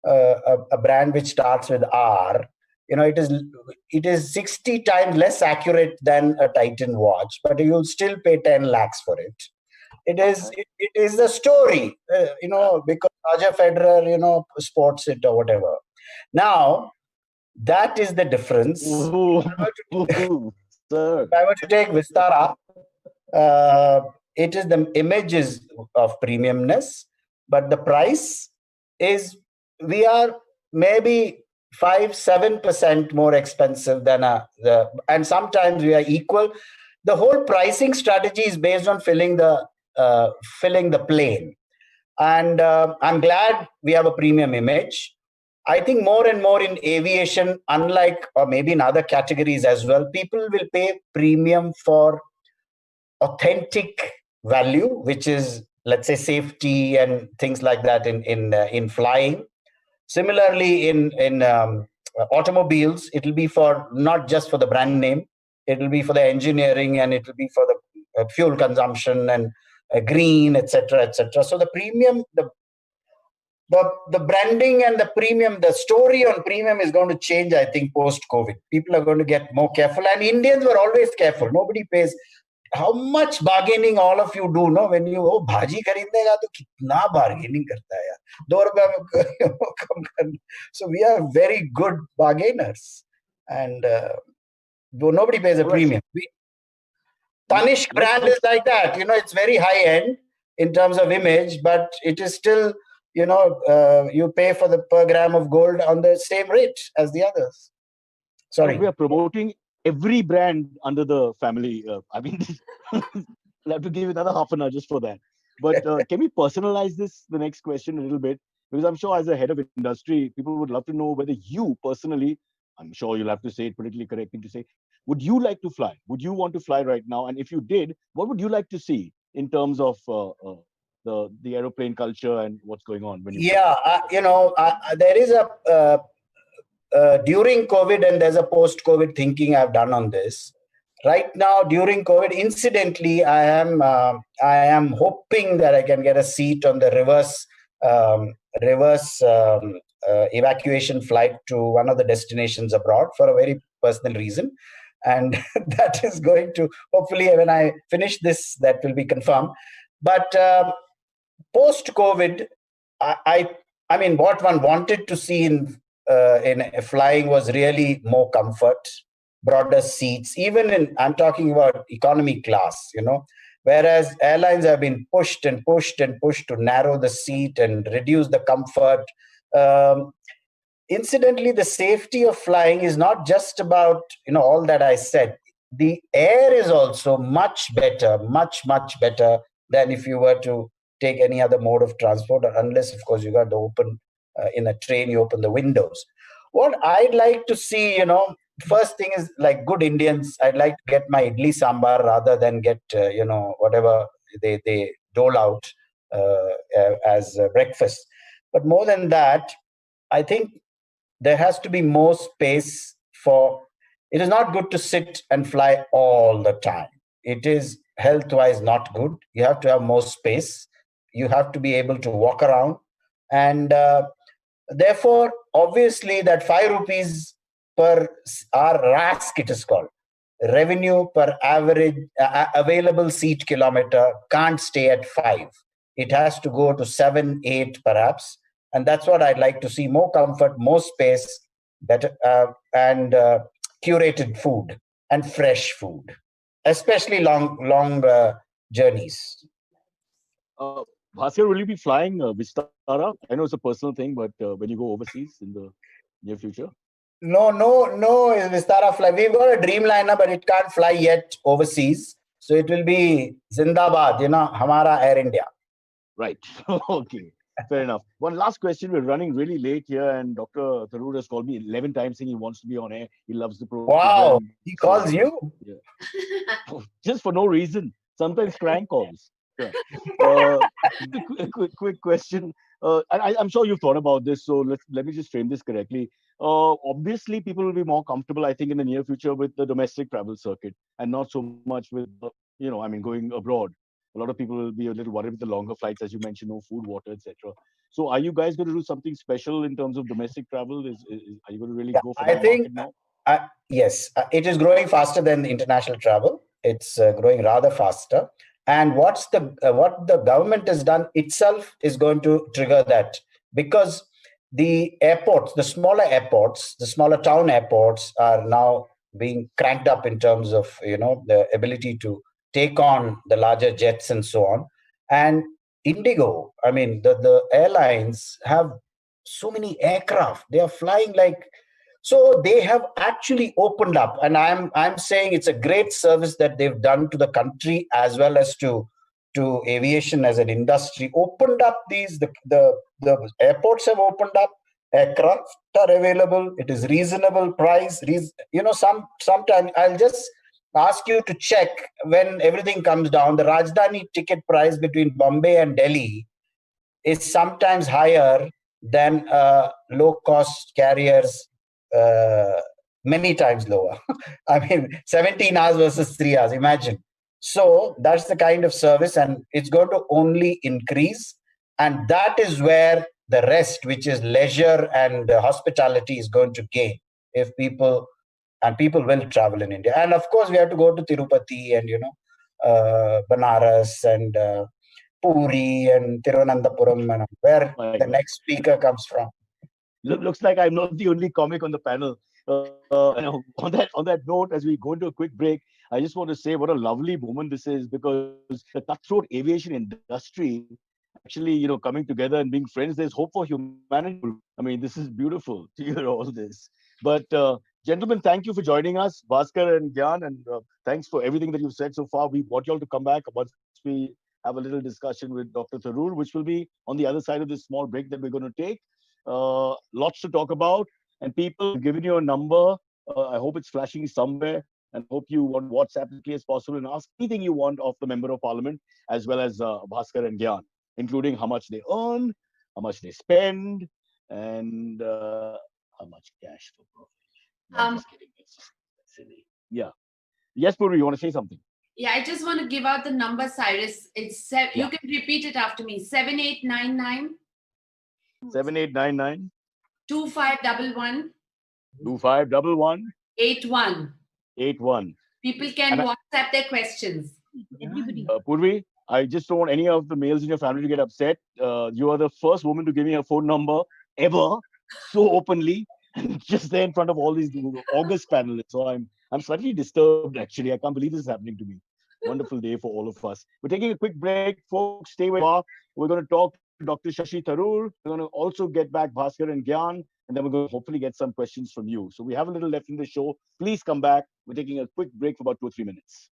a brand which starts with R, it is 60 times less accurate than a Titan watch, but you'll still pay 10 lakhs for it. It is the story, because Roger Federer, sports it or whatever. Now, that is the difference. If I were to take Vistara, it is the images of premiumness, but the price is, we are maybe 5-7% more expensive than and sometimes we are equal. The whole pricing strategy is based on filling the plane, and I'm glad we have a premium image. I think more and more in aviation, unlike, or maybe in other categories as well, people will pay premium for authentic value, which is, let's say, safety and things like that in flying. Similarly, in automobiles, it will be for not just for the brand name, it will be for the engineering, and it will be for the fuel consumption and green, etc., etc. So the premium, the branding and the premium, the story on premium is going to change, I think, post-COVID. People are going to get more careful, and Indians were always careful. Nobody pays. How much bargaining all of you do, no? When you bhaji kharidega, to kitna bargaining karta hai yaar. 2 rupees kam karna. So we are very good bargainers, and nobody pays a premium. Tanishq brand is like that. It's very high end in terms of image, but it is still, you pay for the per gram of gold on the same rate as the others. Sorry. We are promoting every brand under the family. I'll have to give you another half an hour just for that. But can we personalize the next question a little bit? Because I'm sure as a head of industry, people would love to know whether you personally, I'm sure you'll have to say it politically correct thing to say, would you like to fly? Would you want to fly right now? And if you did, what would you like to see in terms of the aeroplane culture and what's going on when you fly? Yeah, there is a during COVID, and there's a post-COVID thinking I've done on this. Right now, during COVID, incidentally, I am hoping that I can get a seat on the reverse evacuation flight to one of the destinations abroad for a very personal reason, and that is going to hopefully when I finish this, that will be confirmed. But post COVID, I mean, what one wanted to see in flying was really more comfort, broader seats. Even in, I'm talking about economy class, whereas airlines have been pushed and pushed and pushed to narrow the seat and reduce the comfort. Um, Incidentally, the safety of flying is not just about all that I said. The air is also much better, much better than if you were to take any other mode of transport, unless of course you got to open in a train, you open the windows. What I'd like to see, first thing is, like good Indians, I'd like to get my idli sambar rather than get whatever they dole out as breakfast. But more than that, I think there has to be more space for. It is not good to sit and fly all the time. It is health wise not good. You have to have more space. You have to be able to walk around, and therefore obviously that 5 rupees per our RASK, it is called, revenue per average available seat kilometer, can't stay at 5. It has to go to 7, 8 perhaps, and that's what I'd like to see: more comfort, more space, better and curated food and fresh food, especially long journeys. Bhaskar, will you be flying Vistara? I know it's a personal thing, but when you go overseas in the near future? No, Vistara fly. We've got a Dreamliner, but it can't fly yet overseas. So it will be Zindabad, Hamara Air India. Right. Okay. Fair enough. One last question. We're running really late here, and Dr. Tharoor has called me 11 times saying he wants to be on air. He loves the program. Wow, he calls you? Yeah. Just for no reason. Sometimes crank calls. Yeah. Quick question. I'm sure you've thought about this, so let me just frame this correctly. Obviously, people will be more comfortable, I think, in the near future with the domestic travel circuit, and not so much with, going abroad. A lot of people will be a little worried with the longer flights, as you mentioned, no food, water, etc. So, are you guys going to do something special in terms of domestic travel? Are you going to really go for that market now? Yes, it is growing faster than international travel. It's growing rather faster. And what the government has done itself is going to trigger that, because the airports, the smaller town airports are now being cranked up in terms of the ability to take on the larger jets and so on. And Indigo, I mean, the airlines have so many aircraft. They are flying like, so they have actually opened up, and I'm saying it's a great service that they've done to the country as well as to aviation as an industry. Opened up the airports have opened up. Aircraft are available. It is reasonable price. Sometimes I'll just ask you to check when everything comes down. The Rajdhani ticket price between Bombay and Delhi is sometimes higher than low cost carriers. Many times lower. I mean, 17 hours versus 3 hours, imagine. So that's the kind of service, and it's going to only increase. And that is where the rest, which is leisure and hospitality, is going to gain if people will travel in India. And of course, we have to go to Tirupati and, Banaras and Puri and Tirunandapuram, and where the next speaker comes from. Looks like I'm not the only comic on the panel. On that note, as we go into a quick break, I just want to say what a lovely moment this is, because the cutthroat aviation industry actually, coming together and being friends. There's hope for humanity. I mean, this is beautiful to hear all this. But gentlemen, thank you for joining us, Bhaskar and Gyan, and thanks for everything that you've said so far. We want you all to come back once we have a little discussion with Dr. Tharoor, which will be on the other side of this small break that we're going to take. Lots to talk about. And people, I've given you a number. I hope it's flashing somewhere. And I hope you want WhatsApp as quickly as possible and ask anything you want of the Member of Parliament, as well as Bhaskar and Gyan, including how much they earn, how much they spend, and how much cash for profit. No, I'm Um, just kidding. It's just silly. Yeah. Yes, Puri, you want to say something? yeah, I just want to give out the number, Cyrus. You can repeat it after me. 7899 7899 2511 2511 81. 81. People can And WhatsApp their questions. Everybody. Purvi, I just don't want any of the males in your family to get upset. You are the first woman to give me a phone number ever so openly, and just there in front of all these August panelists. So I'm slightly disturbed actually. I can't believe this is happening to me. Wonderful day for all of us. We're taking a quick break, folks. Stay where you are. We're going to talk to Dr. Shashi Tharoor. We're going to also get back Bhaskar and Gyan, and then we're going to hopefully get some questions from you. So we have a little left in the show. Please come back. We're taking a quick break for about 2 or 3 minutes.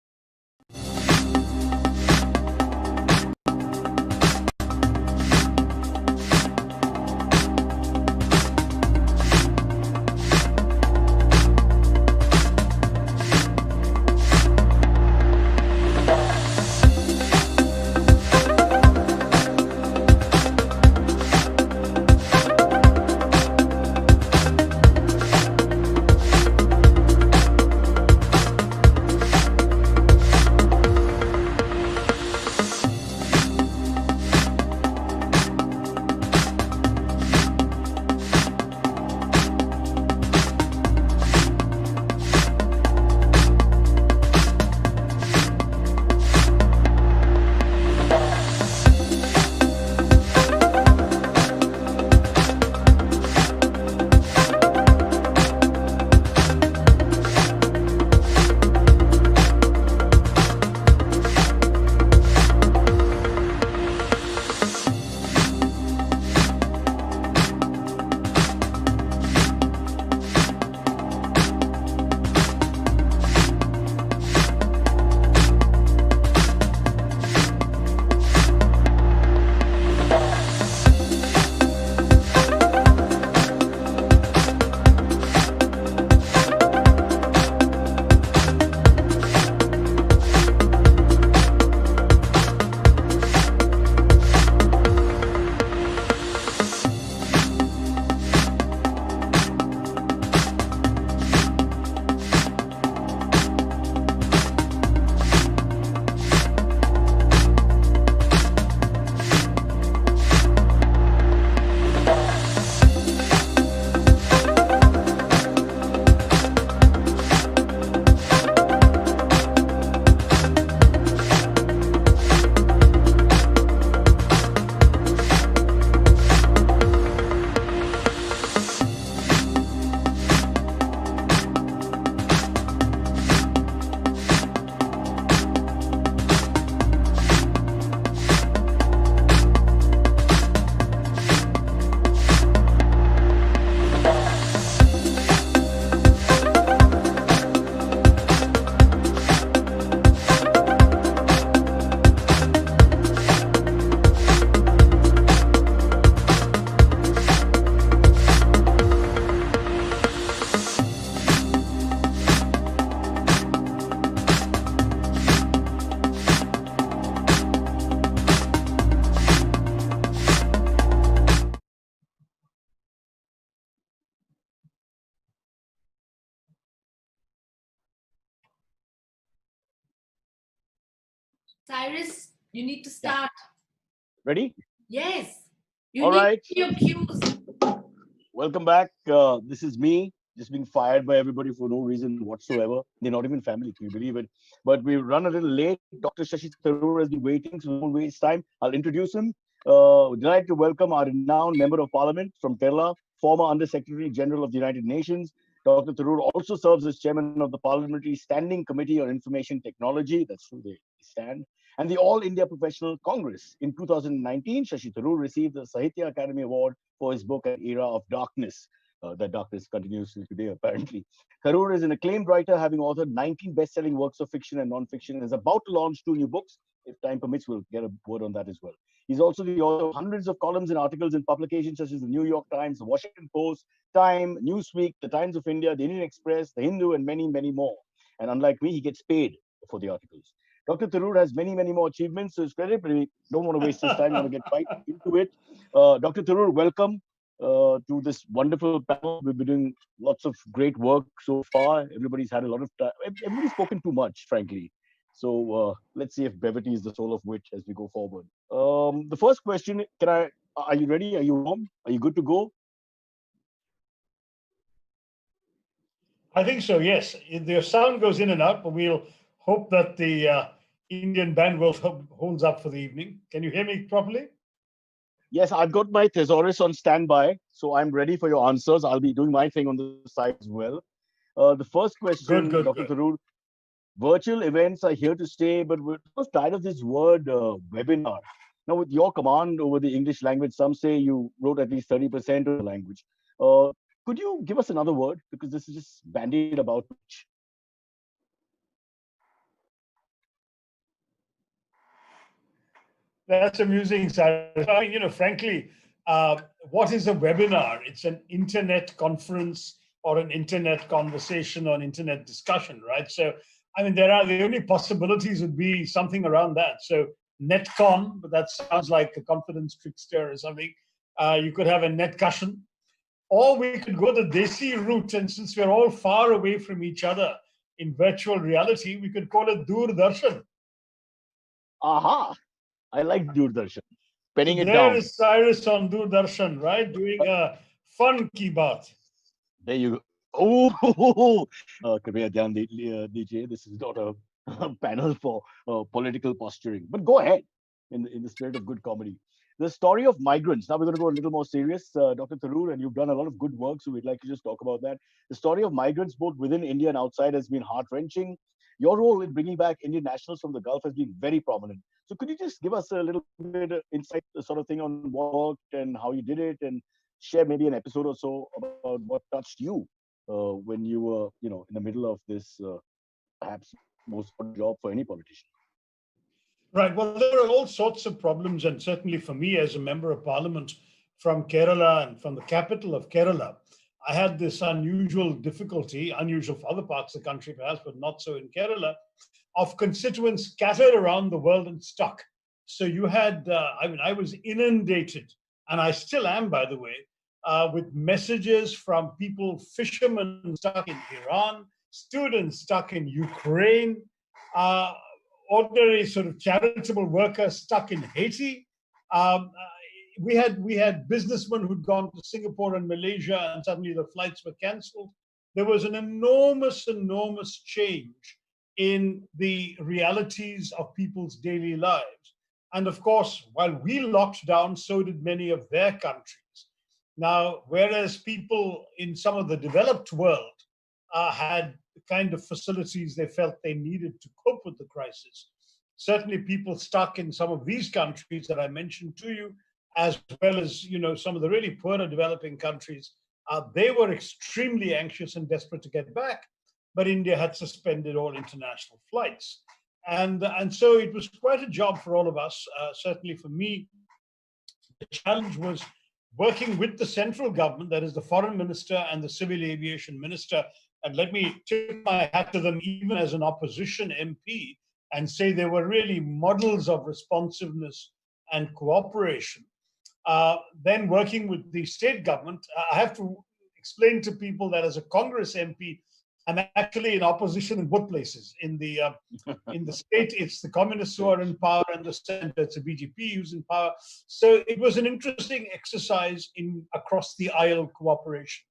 Cyrus, you need to start. Ready? Yes. You All need right. your cues. Welcome back. This is me just being fired by everybody for no reason whatsoever. They're not even family, can you believe it? But we run a little late. Dr. Shashi Tharoor has been waiting, so we won't waste time. I'll introduce him. Delighted to welcome our renowned Member of Parliament from Kerala, former Under Secretary General of the United Nations. Dr. Tharoor also serves as chairman of the Parliamentary Standing Committee on Information Technology. That's who they stand. And the All India Professional Congress. In 2019, Shashi Tharoor received the Sahitya Academy Award for his book An Era of Darkness. That darkness continues till today, apparently. Tharoor is an acclaimed writer, having authored 19 best-selling works of fiction and non-fiction, and is about to launch 2 new books, if time permits, we'll get a word on that as well. He's also the author of hundreds of columns and articles in publications such as the New York Times, the Washington Post, Time, Newsweek, the Times of India, the Indian Express, the Hindu, and many, many more. And unlike me, he gets paid for the articles. Dr. Tharoor has many, many more achievements to his credit, but we don't want to waste his time. We want to get right into it. Dr. Tharoor, welcome to this wonderful panel. We've been doing lots of great work so far. Everybody's had a lot of time. Everybody's spoken too much, frankly. So let's see if brevity is the soul of wit as we go forward. The first question, are you ready? Are you warm? Are you good to go? I think so, yes. The sound goes in and out, but we'll hope that the Indian bandwidth holds up for the evening. Can you hear me properly? Yes, I've got my thesaurus on standby, so I'm ready for your answers. I'll be doing my thing on the side as well. The first question, Good. Dr. Tharoor, virtual events are here to stay, but we're so tired of this word webinar. Now, with your command over the English language, some say you wrote at least 30% of the language. Could you give us another word? Because this is just bandied about. That's amusing, Sarah. I mean, frankly, what is a webinar? It's an internet conference or an internet conversation or an internet discussion, right? So, I mean, the only possibilities would be something around that. So, netcon, but that sounds like a confidence trickster or something. You could have a netcussion, or we could go the Desi route. And since we're all far away from each other in virtual reality, we could call it Doordarshan. Aha! I like Doordarshan. Penning it There down. is Cyrus on Doordarshan, right? Doing a fun ki baat. There you go. Oh, Kriya Dhyan DJ. This is not a panel for political posturing. But go ahead in the spirit of good comedy. The story of migrants. Now we're going to go a little more serious, Dr. Tharoor, and you've done a lot of good work, so we'd like to just talk about that. The story of migrants, both within India and outside, has been heart-wrenching. Your role in bringing back Indian nationals from the Gulf has been very prominent. So could you just give us a little bit of insight, sort of thing on what worked and how you did it, and share maybe an episode or so about what touched you when you were, in the middle of this perhaps most important job for any politician? Right. Well, there are all sorts of problems, and certainly for me as a member of parliament from Kerala and from the capital of Kerala, I had this unusual difficulty, unusual for other parts of the country perhaps, but not so in Kerala, of constituents scattered around the world and stuck. So you had, I was inundated, and I still am, by the way, with messages from people, fishermen stuck in Iran, students stuck in Ukraine, ordinary sort of charitable workers stuck in Haiti. We had businessmen who'd gone to Singapore and Malaysia, and suddenly the flights were cancelled. There was an enormous change in the realities of people's daily lives. And of course, while we locked down, so did many of their countries. Now, whereas people in some of the developed world had the kind of facilities they felt they needed to cope with the crisis, certainly people stuck in some of these countries that I mentioned to you, as well as some of the really poorer developing countries, they were extremely anxious and desperate to get back, but India had suspended all international flights. And so it was quite a job for all of us. Certainly for me, the challenge was working with the central government, that is the foreign minister and the civil aviation minister. And let me tip my hat to them, even as an opposition MP, and say they were really models of responsiveness and cooperation. Then working with the state government, I have to explain to people that as a Congress MP, I'm actually in opposition in both places. In the state, it's the communists who are in power, and the center, it's the BJP who's in power. So it was an interesting exercise in across the aisle cooperation.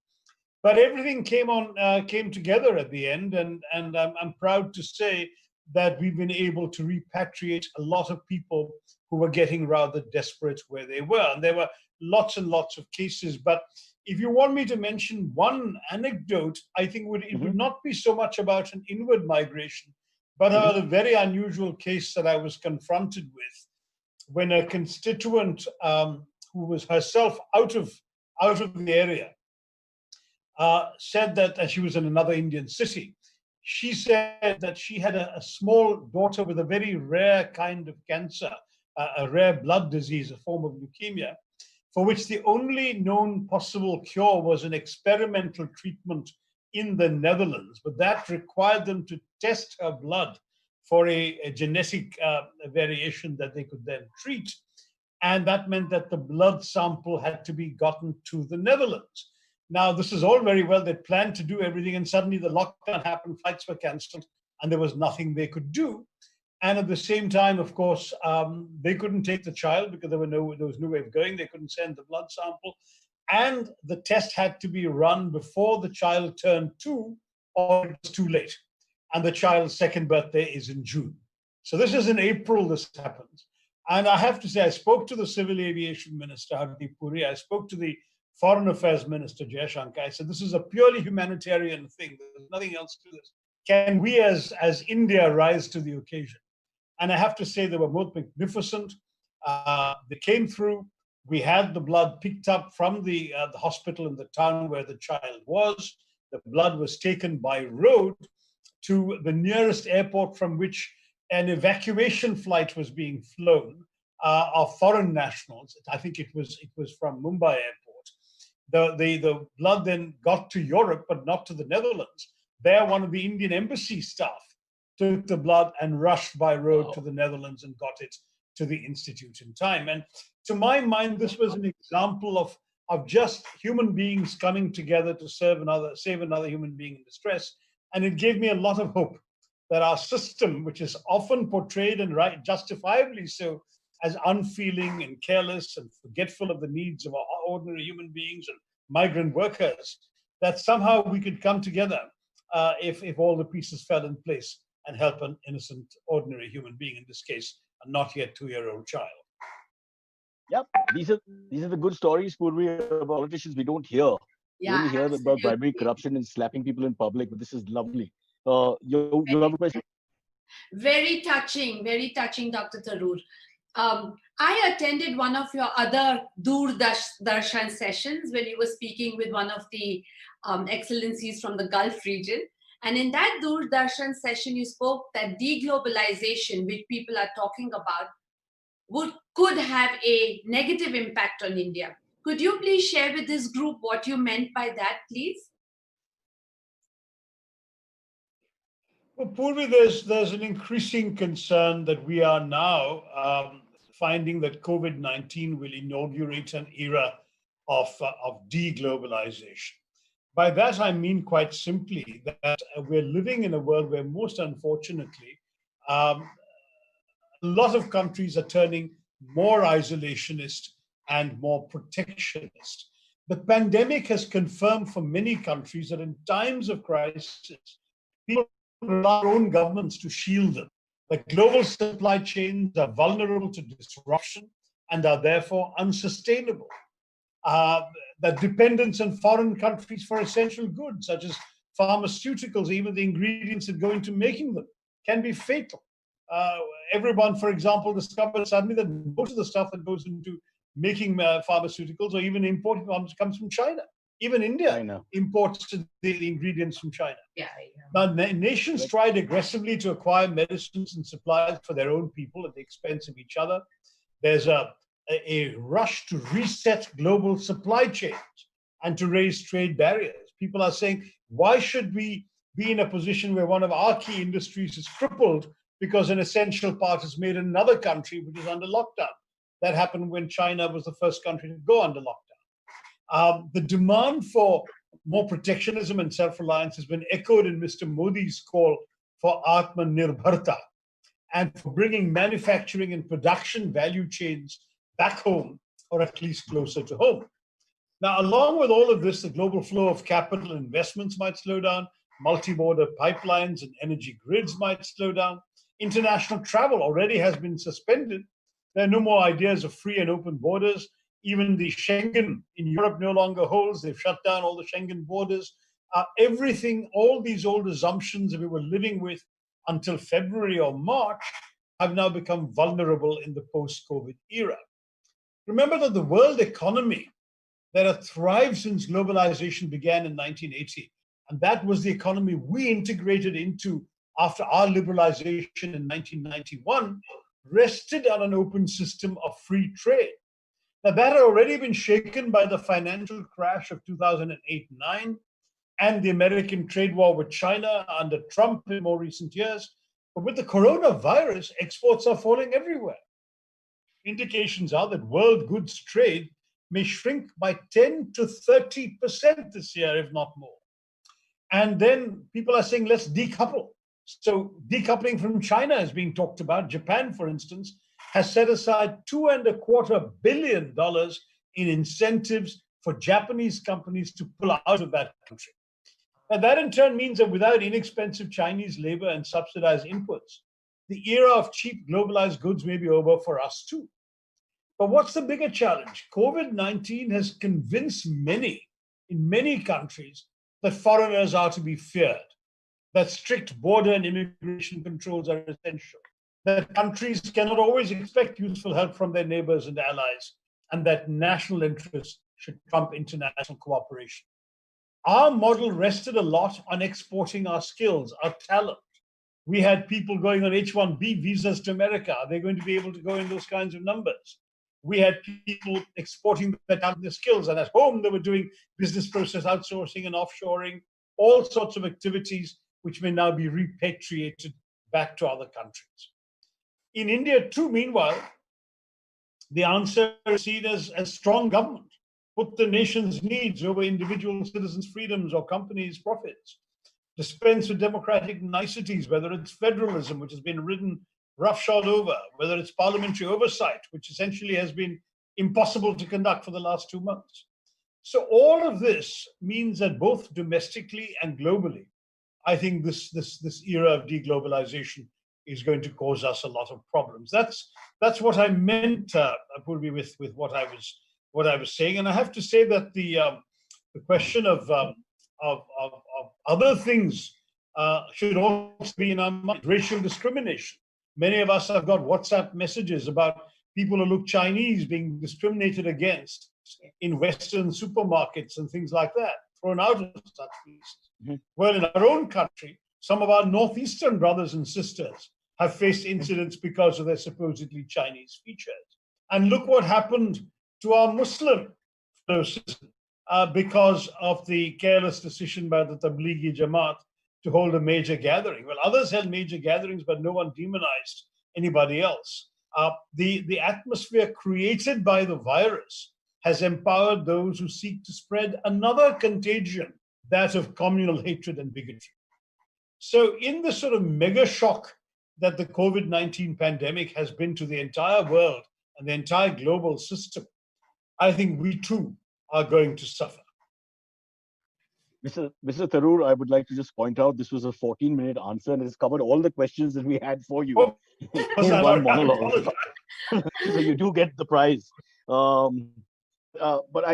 But everything came together at the end, and I'm proud to say that we've been able to repatriate a lot of people who were getting rather desperate where they were. And there were lots and lots of cases. But if you want me to mention one anecdote, I think it would not be so much about an inward migration, but a very unusual case that I was confronted with when a constituent who was herself out of the area said that, and she was in another Indian city, she said that she had a small daughter with a very rare kind of cancer, a rare blood disease, a form of leukemia, for which the only known possible cure was an experimental treatment in the Netherlands. But that required them to test her blood for a genetic variation that they could then treat. And that meant that the blood sample had to be gotten to the Netherlands. Now, this is all very well. They planned to do everything, and suddenly the lockdown happened, flights were cancelled, and there was nothing they could do. And at the same time, of course, they couldn't take the child because there was no way of going. They couldn't send the blood sample. And the test had to be run before the child turned 2, or it was too late. And the child's second birthday is in June. So this is in April this happens. And I have to say, I spoke to the Civil Aviation Minister, Hardeep Puri. I spoke to the Foreign Affairs Minister, Jaishankar. I said, this is a purely humanitarian thing. There's nothing else to this. Can we as India rise to the occasion? And I have to say, they were both magnificent. They came through. We had the blood picked up from the hospital in the town where the child was. The blood was taken by road to the nearest airport from which an evacuation flight was being flown of foreign nationals. I think it was from Mumbai airport. The blood then got to Europe, but not to the Netherlands. There, one of the Indian embassy staff took the blood and rushed by road to the Netherlands and got it to the institute in time. And to my mind, this was an example of just human beings coming together to save another human being in distress. And it gave me a lot of hope that our system, which is often portrayed, and justifiably so, as unfeeling and careless and forgetful of the needs of our ordinary human beings and migrant workers, that somehow we could come together if all the pieces fell in place and help an innocent, ordinary human being, in this case, a not yet 2-year-old child. Yep, these are the good stories, Purvi, about politicians we don't hear. Yeah, we only hear about bribery, corruption, and slapping people in public, but this is lovely. You have a question? very touching, Dr. Tharoor. I attended one of your other Doordarshan sessions when you were speaking with one of the excellencies from the Gulf region. And in that Doordarshan session, you spoke that deglobalization, which people are talking about, could have a negative impact on India. Could you please share with this group what you meant by that, please? Well, Purvi, there's an increasing concern that we are now finding that COVID-19 will inaugurate an era of deglobalization. By that, I mean quite simply that we're living in a world where, most unfortunately, a lot of countries are turning more isolationist and more protectionist. The pandemic has confirmed for many countries that in times of crisis, people rely on their own governments to shield them. The global supply chains are vulnerable to disruption and are therefore unsustainable. The dependence on foreign countries for essential goods, such as pharmaceuticals, even the ingredients that go into making them, can be fatal. Everyone, for example, discovered suddenly that most of the stuff that goes into making pharmaceuticals or even importing ones comes from China. Even India imports the ingredients from China. Now, nations tried aggressively to acquire medicines and supplies for their own people at the expense of each other. There's a rush to reset global supply chains and to raise trade barriers. People are saying, why should we be in a position where one of our key industries is crippled because an essential part is made in another country which is under lockdown? That happened when China was the first country to go under lockdown. The demand for more protectionism and self-reliance has been echoed in Mr. Modi's call for Atmanirbharta and for bringing manufacturing and production value chains back home, or at least closer to home. Now, along with all of this, the global flow of capital investments might slow down, multi-border pipelines and energy grids might slow down. International travel already has been suspended. There are no more ideas of free and open borders. Even the Schengen in Europe no longer holds. They've shut down all the Schengen borders. Everything, all these old assumptions that we were living with until February or March have now become vulnerable in the post-COVID era. Remember that the world economy that had thrived since globalization began in 1980 And that was the economy we integrated into after our liberalization in 1991, rested on an open system of free trade. Now, that had already been shaken by the financial crash of 2008-9 and the American trade war with China under Trump in more recent years. But with the coronavirus, exports are falling everywhere. Indications are that world goods trade may shrink by 10 to 30% this year, if not more. And then people are saying, let's decouple. So decoupling from China is being talked about. Japan, for instance, has set aside $2.25 billion in incentives for Japanese companies to pull out of that country. And that in turn means that without inexpensive Chinese labor and subsidized inputs, the era of cheap globalized goods may be over for us too. But what's the bigger challenge? COVID-19 has convinced many in many countries that foreigners are to be feared, that strict border and immigration controls are essential, that countries cannot always expect useful help from their neighbors and allies, and that national interests should trump international cooperation. Our model rested a lot on exporting our skills, our talent. We had people going on H-1B visas to America. Are they going to be able to go in those kinds of numbers? We had people exporting their talent, their skills, and at home they were doing business process outsourcing and offshoring, all sorts of activities which may now be repatriated back to other countries. In India too, meanwhile, the answer is seen as strong government. Put the nation's needs over individual citizens' freedoms or companies' profits. Dispense with democratic niceties, whether it's federalism, which has been ridden roughshod over, whether it's parliamentary oversight, which essentially has been impossible to conduct for the last 2 months. So all of this means that both domestically and globally, I think this era of deglobalization is going to cause us a lot of problems. That's what I meant, Purvi, with what I was saying. And I have to say that the question of other things should also be in our mind. Racial discrimination. Many of us have got WhatsApp messages about people who look Chinese being discriminated against in Western supermarkets and things like that, thrown out of such places. Mm-hmm. Well, in our own country, some of our Northeastern brothers and sisters have faced incidents because of their supposedly Chinese features. And look what happened to our Muslim fellow citizens because of the careless decision by the Tablighi Jamaat to hold a major gathering. Well, others held major gatherings, but no one demonized anybody else. The atmosphere created by the virus has empowered those who seek to spread another contagion, that of communal hatred and bigotry. So in the sort of mega shock that the COVID-19 pandemic has been to the entire world and the entire global system, I think we too are going to suffer. Mr. Tharoor, I would like to just point out this was a 14-minute answer and it's covered all the questions that we had for you in one monologue. So you do get the prize. But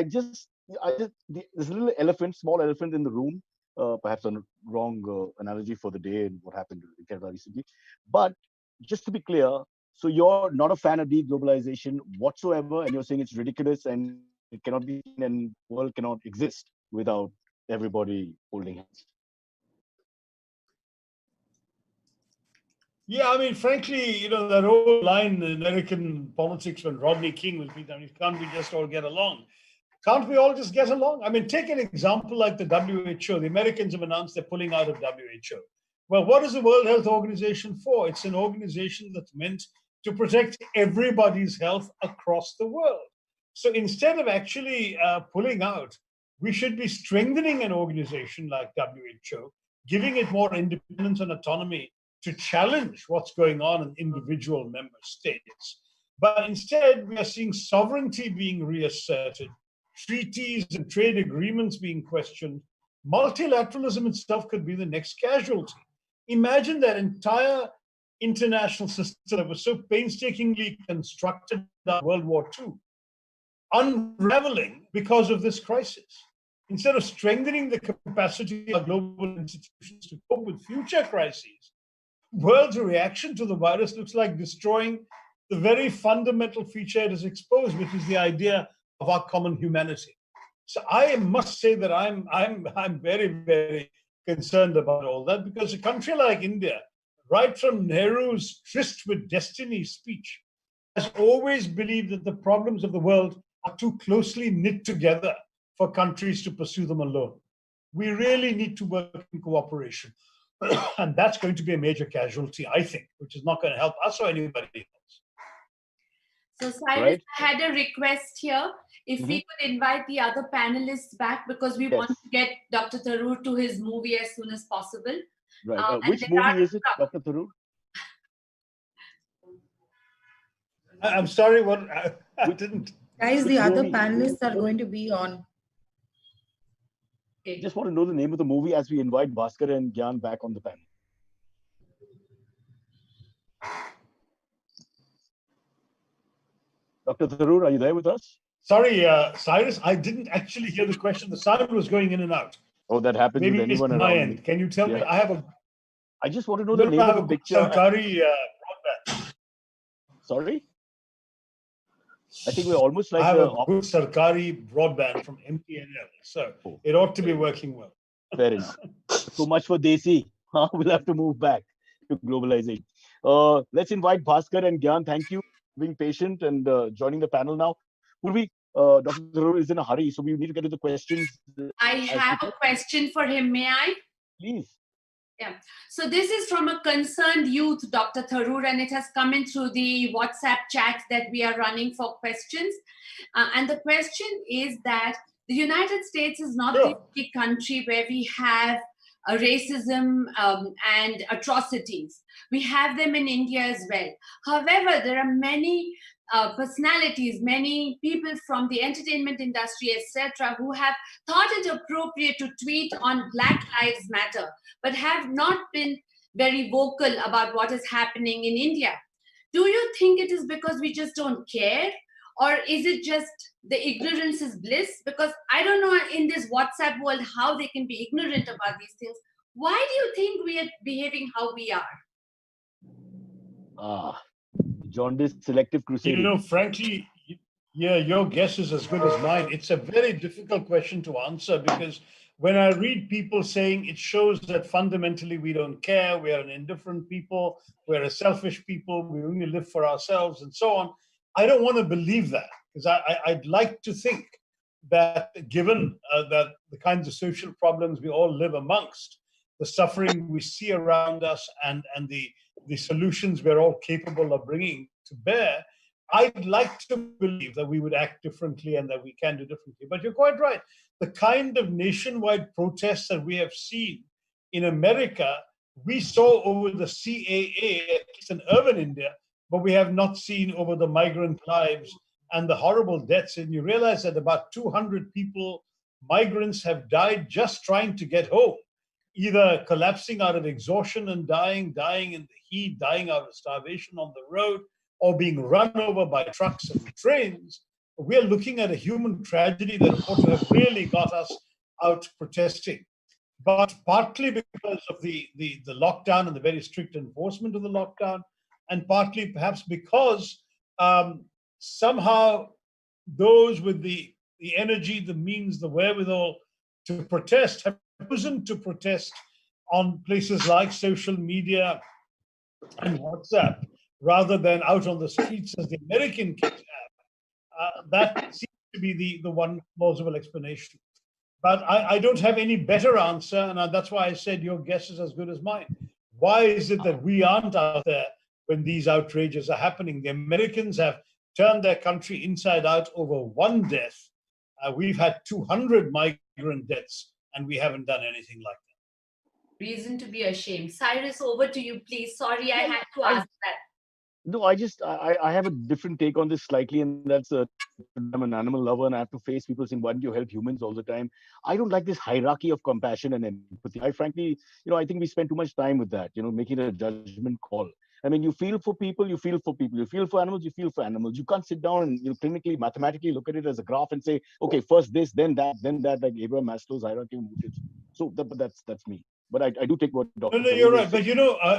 there's a little elephant, small elephant in the room, perhaps a wrong analogy for the day and what happened in Canada recently. But just to be clear, so you're not a fan of deglobalization whatsoever, and you're saying it's ridiculous and it cannot be, and the world cannot exist without everybody holding hands. Yeah, I mean, frankly, that old line in American politics when Rodney King was being, can't we just all get along? Can't we all just get along? I mean, take an example like the WHO. The Americans have announced they're pulling out of WHO. Well, what is the World Health Organization for? It's an organization that's meant to protect everybody's health across the world. So instead of actually pulling out, we should be strengthening an organization like WHO, giving it more independence and autonomy to challenge what's going on in individual member states. But instead, we are seeing sovereignty being reasserted, treaties and trade agreements being questioned. Multilateralism itself could be the next casualty. Imagine that entire international system that was so painstakingly constructed after World War II, unraveling because of this crisis. Instead of strengthening the capacity of global institutions to cope with future crises, the world's reaction to the virus looks like destroying the very fundamental feature it has exposed, which is the idea of our common humanity. So I must say that I'm very, very concerned about all that, because a country like India, right from Nehru's Tryst with Destiny speech, has always believed that the problems of the world are too closely knit together for countries to pursue them alone. We really need to work in cooperation. And that's going to be a major casualty, I think, which is not going to help us or anybody else. So Cyrus, Right. I had a request here. If we could invite the other panelists back, because we want to get Dr. Tharoor to his movie as soon as possible. Right. And Which there movie are- is it, Dr. Tharoor? I'm sorry, what I didn't. Guys, Which the other movie? panelists are going to be on. Okay. Just want to know the name of the movie as we invite Bhaskar and Gyan back on the panel. Dr. Tharoor, are you there with us? Sorry, Cyrus, I didn't actually hear the question. The sound was going in and out. Oh, that happens Maybe with it's anyone my around end. me. Can you tell me? Yeah. I just want to know No, the name I have of a the good picture. Sarkari broadband. Sorry? I think we're almost like I have the a good Sarkari broadband from MTNL, so Oh. it ought to be working well. Fair enough. So much for Desi. We'll have to move back to globalization. Let's invite Bhaskar and Gyan. Thank you for being patient and joining the panel now. Would we, Dr. Tharoor is in a hurry, so we need to get to the questions. I have a question for him. May I? Please. So this is from a concerned youth, Dr. Tharoor, and it has come in through the WhatsApp chat that we are running for questions. And the question is that the United States is not the only country where we have racism and atrocities. We have them in India as well. However, there are many personalities, many people from the entertainment industry, etc., who have thought it appropriate to tweet on Black Lives Matter, but have not been very vocal about what is happening in India. Do you think it is because we just don't care? Or is it just the ignorance is bliss? Because I don't know in this WhatsApp world how they can be ignorant about these things. Why do you think we are behaving how we are? Jaundice selective crusade. You know, frankly, yeah, your guess is as good as mine. It's a very difficult question to answer, because when I read people saying it shows that fundamentally we don't care, we are an indifferent people, we're a selfish people, we only live for ourselves and so on, I don't want to believe that, because I'd like to think that given that the kinds of social problems we all live amongst, the suffering we see around us, and the solutions we're all capable of bringing to bear, I'd like to believe that we would act differently and that we can do differently. But you're quite right. The kind of nationwide protests that we have seen in America, we saw over the CAA, at least in urban India, but we have not seen over the migrant lives and the horrible deaths. And you realize that about 200 people, migrants, have died just trying to get home, either collapsing out of exhaustion and dying in the heat, dying out of starvation on the road, or being run over by trucks and trains. We're looking at a human tragedy that ought to have really got us out protesting. But partly because of the lockdown and the very strict enforcement of the lockdown, and partly perhaps because somehow those with the energy, the means, the wherewithal to protest have chosen to protest on places like social media and WhatsApp rather than out on the streets as the American kids have. That seems to be the one plausible explanation. But I don't have any better answer, and that's why I said your guess is as good as mine. Why is it that we aren't out there when these outrages are happening? The Americans have turned their country inside out over one death. We've had 200 migrant deaths, and we haven't done anything like that. Reason to be ashamed. Cyrus, over to you, please. Sorry, I had to ask that. No, I have a different take on this slightly, and that's I'm an animal lover, and I have to face people saying, "Why don't you help humans all the time?" I don't like this hierarchy of compassion and empathy. I frankly, I think we spend too much time with that, making a judgment call. I mean, you feel for people, you feel for people. You feel for animals, you feel for animals. You can't sit down and clinically, mathematically look at it as a graph and say, okay, first this, then that, like Abraham Maslow's hierarchy of needs. So that's me. But I do take what Dr. No, you're right. But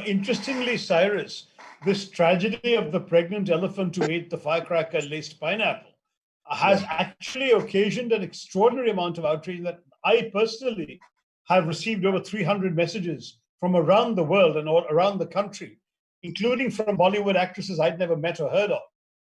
interestingly, Cyrus, this tragedy of the pregnant elephant who ate the firecracker-laced pineapple, has actually occasioned an extraordinary amount of outrage that I personally have received over 300 messages from around the world and all around the country, including from Bollywood actresses I'd never met or heard of,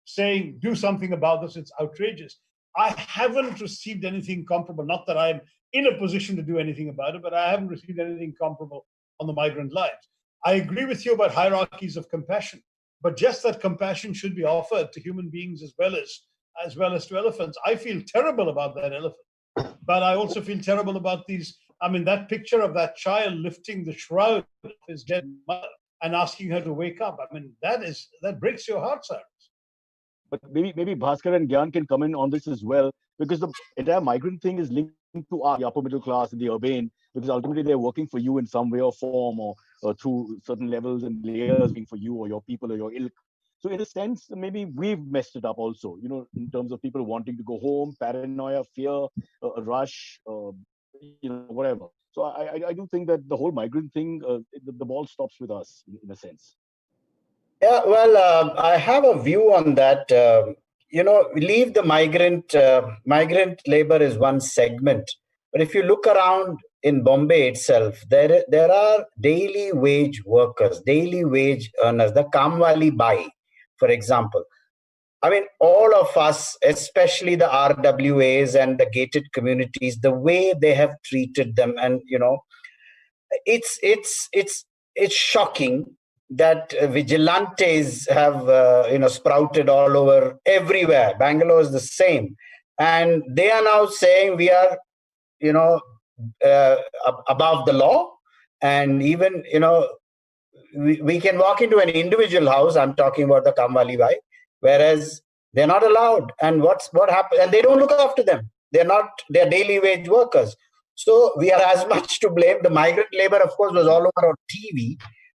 saying, do something about this, it's outrageous. I haven't received anything comparable, not that I'm in a position to do anything about it, but I haven't received anything comparable on the migrant lives. I agree with you about hierarchies of compassion, but just that compassion should be offered to human beings as well as to elephants. I feel terrible about that elephant, but I also feel terrible about these. I mean, that picture of that child lifting the shroud of his dead mother and asking her to wake up. I mean, that breaks your heart, Cyrus. But maybe Bhaskar and Gyan can come in on this as well, because the entire migrant thing is linked to the upper middle class and the urban, because ultimately they're working for you in some way or form, or through certain levels and layers being for you or your people or your ilk. So in a sense, maybe we've messed it up also, in terms of people wanting to go home, paranoia, fear, a rush, whatever. So I do think that the whole migrant thing, the ball stops with us in a sense. Yeah, well, I have a view on that. Leave the migrant labor is one segment. But if you look around in Bombay itself, there are daily wage workers, daily wage earners, the Kamwali Bai, for example. I mean, all of us, especially the RWAs and the gated communities, the way they have treated them, and it's shocking that vigilantes have sprouted all over everywhere. Bangalore is the same, and they are now saying we are above the law, and even we can walk into an individual house. I'm talking about the Kamwali Bai, whereas they're not allowed. And what happens? And they don't look after them. They're daily wage workers. So we are as much to blame. The migrant labor, of course, was all over on TV,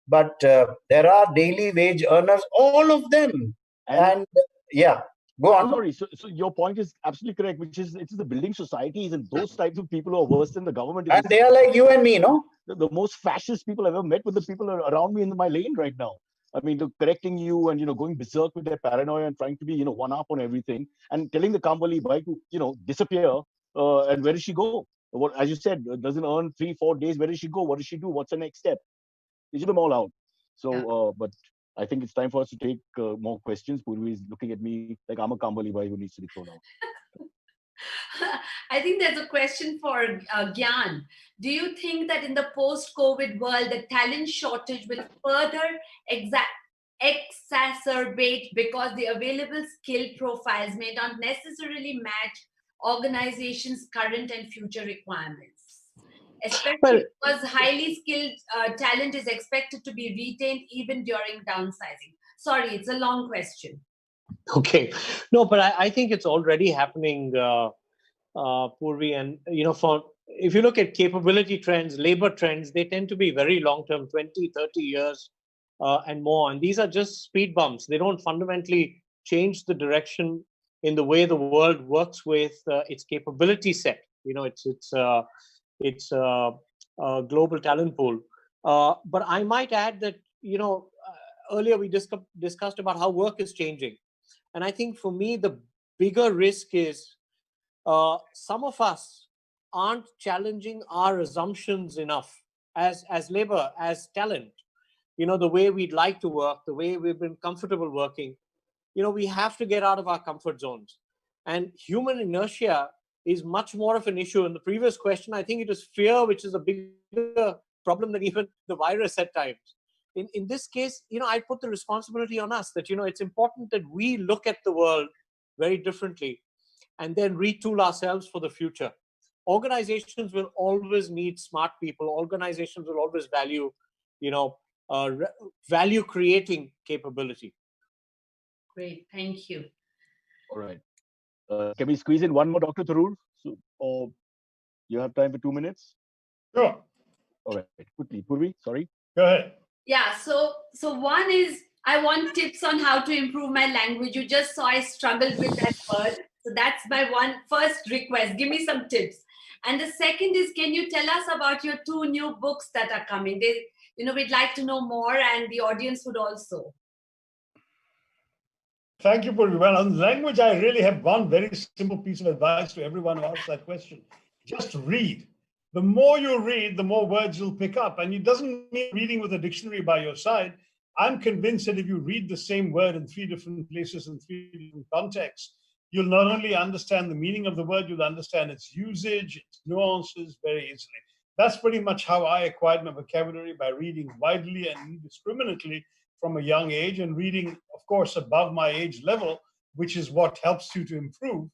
but there are daily wage earners, all of them. And yeah, go on. Sorry, so your point is absolutely correct, which is it is the building societies and those types of people who are worse than the government. And they are like you and me, no? The most fascist people I've ever met with the people around me in my lane right now. I mean, they're correcting you and going berserk with their paranoia and trying to be one up on everything and telling the Kamwali Bai to disappear. And where does she go? What, as you said, doesn't earn 3-4 days. Where does she go? What does she do? What's the next step? Issue them all out. So, but I think it's time for us to take more questions. Purvi is looking at me like I'm a Kamwali Bai who needs to be thrown out. I think there's a question for Gyan. Do you think that in the post-COVID world, the talent shortage will further exacerbate because the available skill profiles may not necessarily match organizations' current and future requirements? Especially because highly skilled talent is expected to be retained even during downsizing. Sorry, it's a long question. Okay. No, but I think it's already happening, Purvi. And, if you look at capability trends, labor trends, they tend to be very long-term, 20, 30 years and more. And these are just speed bumps. They don't fundamentally change the direction in the way the world works with its capability set. It's a global talent pool. But I might add that, earlier we discussed about how work is changing. And I think for me, the bigger risk is some of us aren't challenging our assumptions enough as labor, as talent. The way we'd like to work, the way we've been comfortable working. We have to get out of our comfort zones. And human inertia is much more of an issue. In the previous question, I think it is fear, which is a bigger problem than even the virus at times. In this case, I put the responsibility on us that, it's important that we look at the world very differently and then retool ourselves for the future. Organizations will always need smart people. Organizations will always value, value creating capability. Great, thank you. All right. Can we squeeze in one more, Dr. Tharoor? So, or you have time for 2 minutes? Sure. All right, quickly. Purvi, sorry. Go ahead. Yeah, so one is, I want tips on how to improve my language. You just saw I struggled with that word. So that's my first request. Give me some tips. And the second is, can you tell us about your 2 new books that are coming? We'd like to know more, and the audience would also. Thank you, Purvi. Well, on language, I really have one very simple piece of advice to everyone who asks that question. Just read. The more you read, the more words you'll pick up. And it doesn't mean reading with a dictionary by your side. I'm convinced that if you read the same word in three different places in three different contexts, you'll not only understand the meaning of the word, you'll understand its usage, its nuances very easily. That's pretty much how I acquired my vocabulary, by reading widely and indiscriminately from a young age, and reading, of course, above my age level, which is what helps you to improve.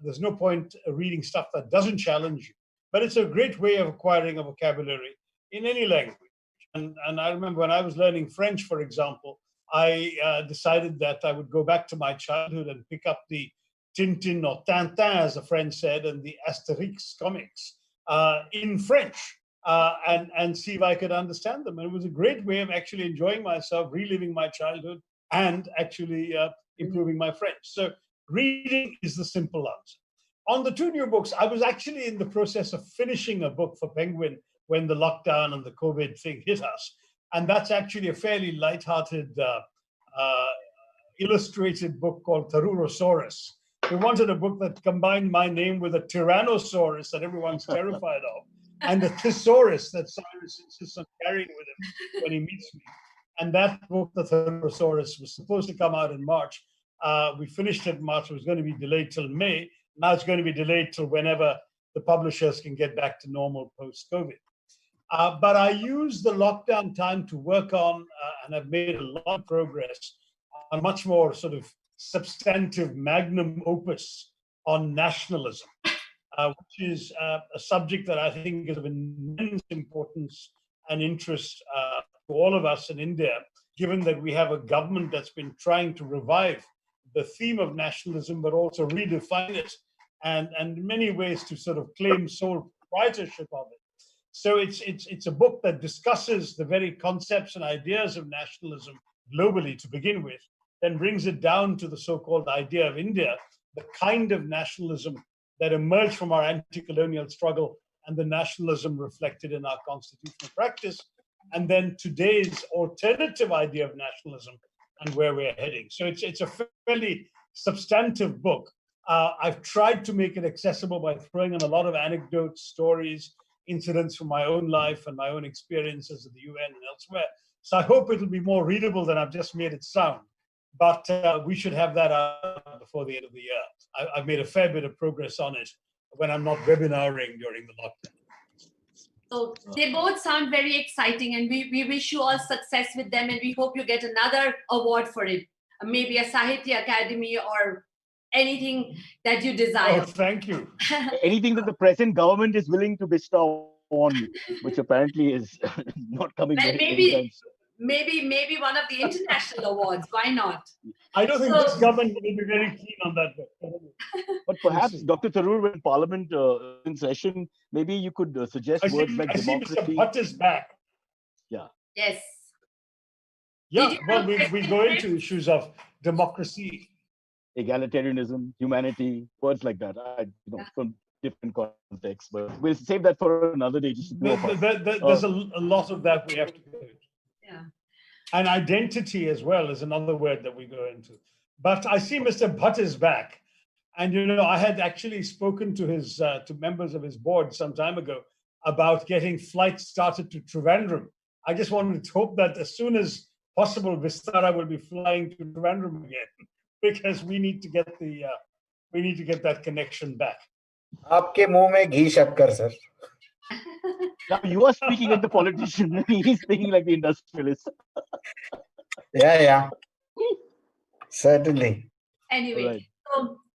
There's no point reading stuff that doesn't challenge you, but it's a great way of acquiring a vocabulary in any language. And I remember when I was learning French, for example, I decided that I would go back to my childhood and pick up the Tintin or Tintin, as a friend said, and the Asterix comics in French, and see if I could understand them. And it was a great way of actually enjoying myself, reliving my childhood, and actually improving my French. So reading is the simple answer. On the two new books, I was actually in the process of finishing a book for Penguin when the lockdown and the COVID thing hit us. And that's actually a fairly light-hearted, illustrated book called Tharoor. We wanted a book that combined my name with a Tyrannosaurus that everyone's terrified of, and a thesaurus that Cyrus insists on carrying with him when he meets me. And that book, the Thesaurus, was supposed to come out in March. We finished it in March. It was going to be delayed till May. Now it's going to be delayed till whenever the publishers can get back to normal post-COVID. But I used the lockdown time to work on, and I've made a lot of progress on much more sort of substantive magnum opus on nationalism, which is a subject that I think is of immense importance and interest to all of us in India, given that we have a government that's been trying to revive the theme of nationalism, but also redefine it, and in many ways to sort of claim sole proprietorship of it. So it's a book that discusses the very concepts and ideas of nationalism globally to begin with, then brings it down to the so-called idea of India, the kind of nationalism that emerged from our anti-colonial struggle and the nationalism reflected in our constitutional practice, and then today's alternative idea of nationalism and where we're heading. So it's a fairly substantive book. I've tried to make it accessible by throwing in a lot of anecdotes, stories, incidents from my own life and my own experiences at the UN and elsewhere. So I hope it'll be more readable than I've just made it sound. But we should have that out before the end of the year. I've made a fair bit of progress on it when I'm not webinaring during the lockdown. So they both sound very exciting, and we wish you all success with them, and we hope you get another award for it, maybe a Sahitya Academy or anything that you desire. Oh, thank you. Anything that the present government is willing to bestow on you, which apparently is not coming Well, anytime soon. maybe one of the international awards. Why not? I don't think this government will be very keen on that. But perhaps, Dr. Tharoor, when Parliament in session, maybe you could suggest words like democracy. I see Mr. Bhatt is back. Yeah. Yes. Yeah, well, we go into issues of democracy, egalitarianism, humanity, words like that. From different contexts, but we'll save that for another day. Just there's a lot of that we have to go into. Yeah. And identity as well is another word that we go into. But I see Mr. Bhatt is back. And, I had actually spoken to his to members of his board some time ago about getting flights started to Trivandrum. I just wanted to hope that as soon as possible, Vistara will be flying to Trivandrum again, because we need to get that connection back. आपके मुंह में घी शक्कर, sir. Now you are speaking like the politician. He's speaking like the industrialist. Yeah. Certainly. Anyway, right.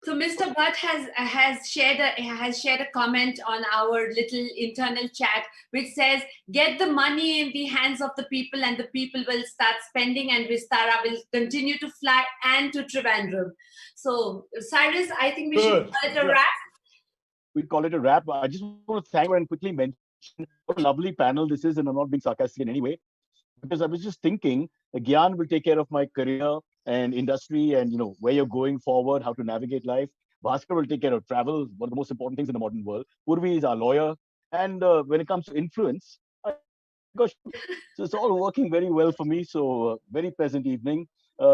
So Mr. Bhatt has shared a comment on our little internal chat, which says, "Get the money in the hands of the people, and the people will start spending, and Vistara will continue to fly and to Trivandrum." So, Cyrus, I think we should call it a wrap. We'd call it a wrap. I just want to thank you and quickly mention what a lovely panel this is, and I'm not being sarcastic in any way, because I was just thinking, Gyan will take care of my career and industry and where you're going forward, how to navigate life. Bhaskar will take care of travel, one of the most important things in the modern world. Purvi is our lawyer, and when it comes to influence, gosh, so it's all working very well for me. So very pleasant evening.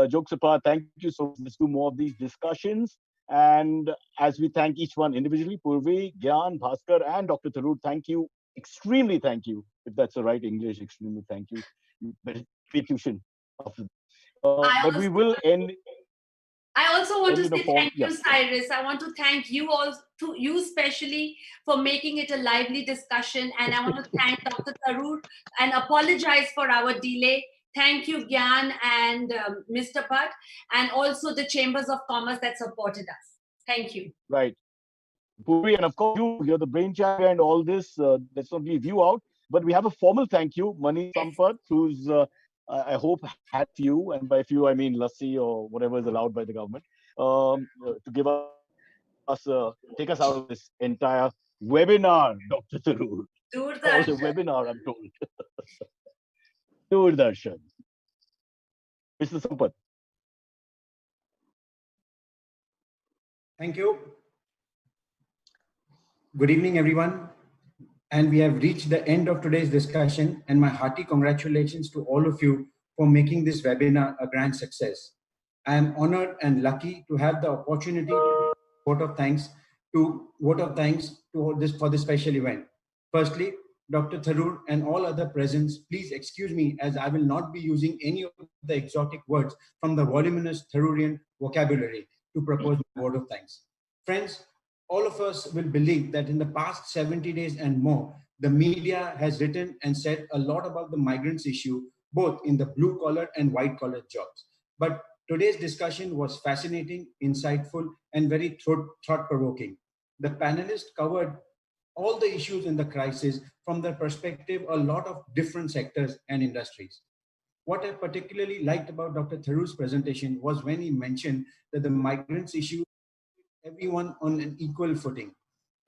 Jokes apart, thank you so much. Let's do more of these discussions. And as we thank each one individually, Purvi, Gyan, Bhaskar, and Dr. Tharoor, thank you. Extremely thank you. If that's the right English, extremely thank you. Better take tuition after. But we will end I also want to in a say form. thank you, Cyrus. I want to thank you all, to you especially, for making it a lively discussion. And I want to thank Dr. Tharoor and apologize for our delay. Thank you, Gyan and Mr. Bhatt, and also the Chambers of Commerce that supported us. Thank you. Right. Puri, and of course, you're the brainchild and all this. Let's not leave you out. But we have a formal thank you, Mani Sampath, who's, I hope, had few, and by few, I mean lassi or whatever is allowed by the government, to give us, take us out of this entire webinar, Dr. Tharoor. Called a webinar, I'm told. Doordarshan. Mr. Sampath. Thank you. Good evening, everyone. And we have reached the end of today's discussion, and my hearty congratulations to all of you for making this webinar a grand success. I am honored and lucky to have the opportunity to vote of thanks to for this special event. Firstly, Dr. Tharoor and all other presents, please excuse me as I will not be using any of the exotic words from the voluminous Tharoorian vocabulary to propose my vote of thanks. Friends, all of us will believe that in the past 70 days and more, the media has written and said a lot about the migrants issue, both in the blue collar and white collar jobs. But today's discussion was fascinating, insightful, and very thought-provoking. The panelists covered all the issues in the crisis from the perspective a lot of different sectors and industries. What I particularly liked about Dr. Tharoor's presentation was when he mentioned that the migrants issue everyone on an equal footing.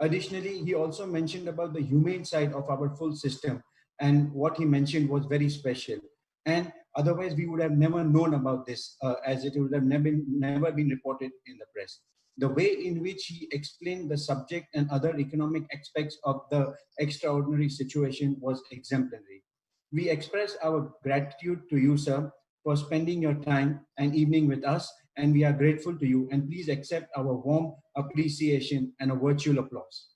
Additionally, he also mentioned about the humane side of our full system, and what he mentioned was very special. And otherwise, we would have never known about this, as it would have never been reported in the press. The way in which he explained the subject and other economic aspects of the extraordinary situation was exemplary. We express our gratitude to you, sir, for spending your time and evening with us, and we are grateful to you, and please accept our warm appreciation and a virtual applause.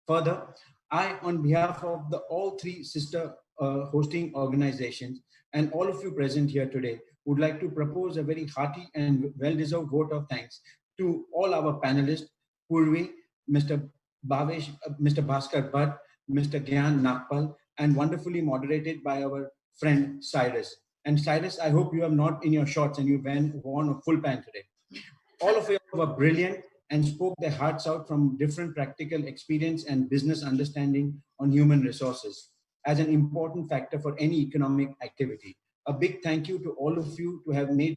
Further, I, on behalf of all three sister hosting organizations and all of you present here today, would like to propose a very hearty and well-deserved vote of thanks to all our panelists, Purvi, Mr. Mr. Bhaskar Bhatt, Mr. Gyan Nagpal, and wonderfully moderated by our friend Cyrus. And Cyrus, I hope you have not in your shorts and you worn a full pant today. All of you were brilliant and spoke their hearts out from different practical experience and business understanding on human resources as an important factor for any economic activity. A big thank you to all of you to have made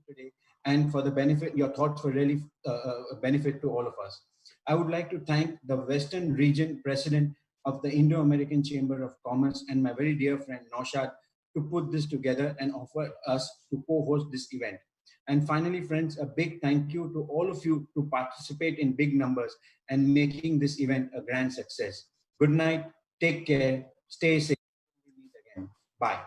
today, and for the benefit, your thoughts were really a benefit to all of us. I would like to thank the Western Region President of the Indo-American Chamber of Commerce and my very dear friend Naushad to put this together and offer us to co-host this event. And finally, friends, a big thank you to all of you to participate in big numbers and making this event a grand success. Good night, take care, stay safe. We'll meet again. Bye.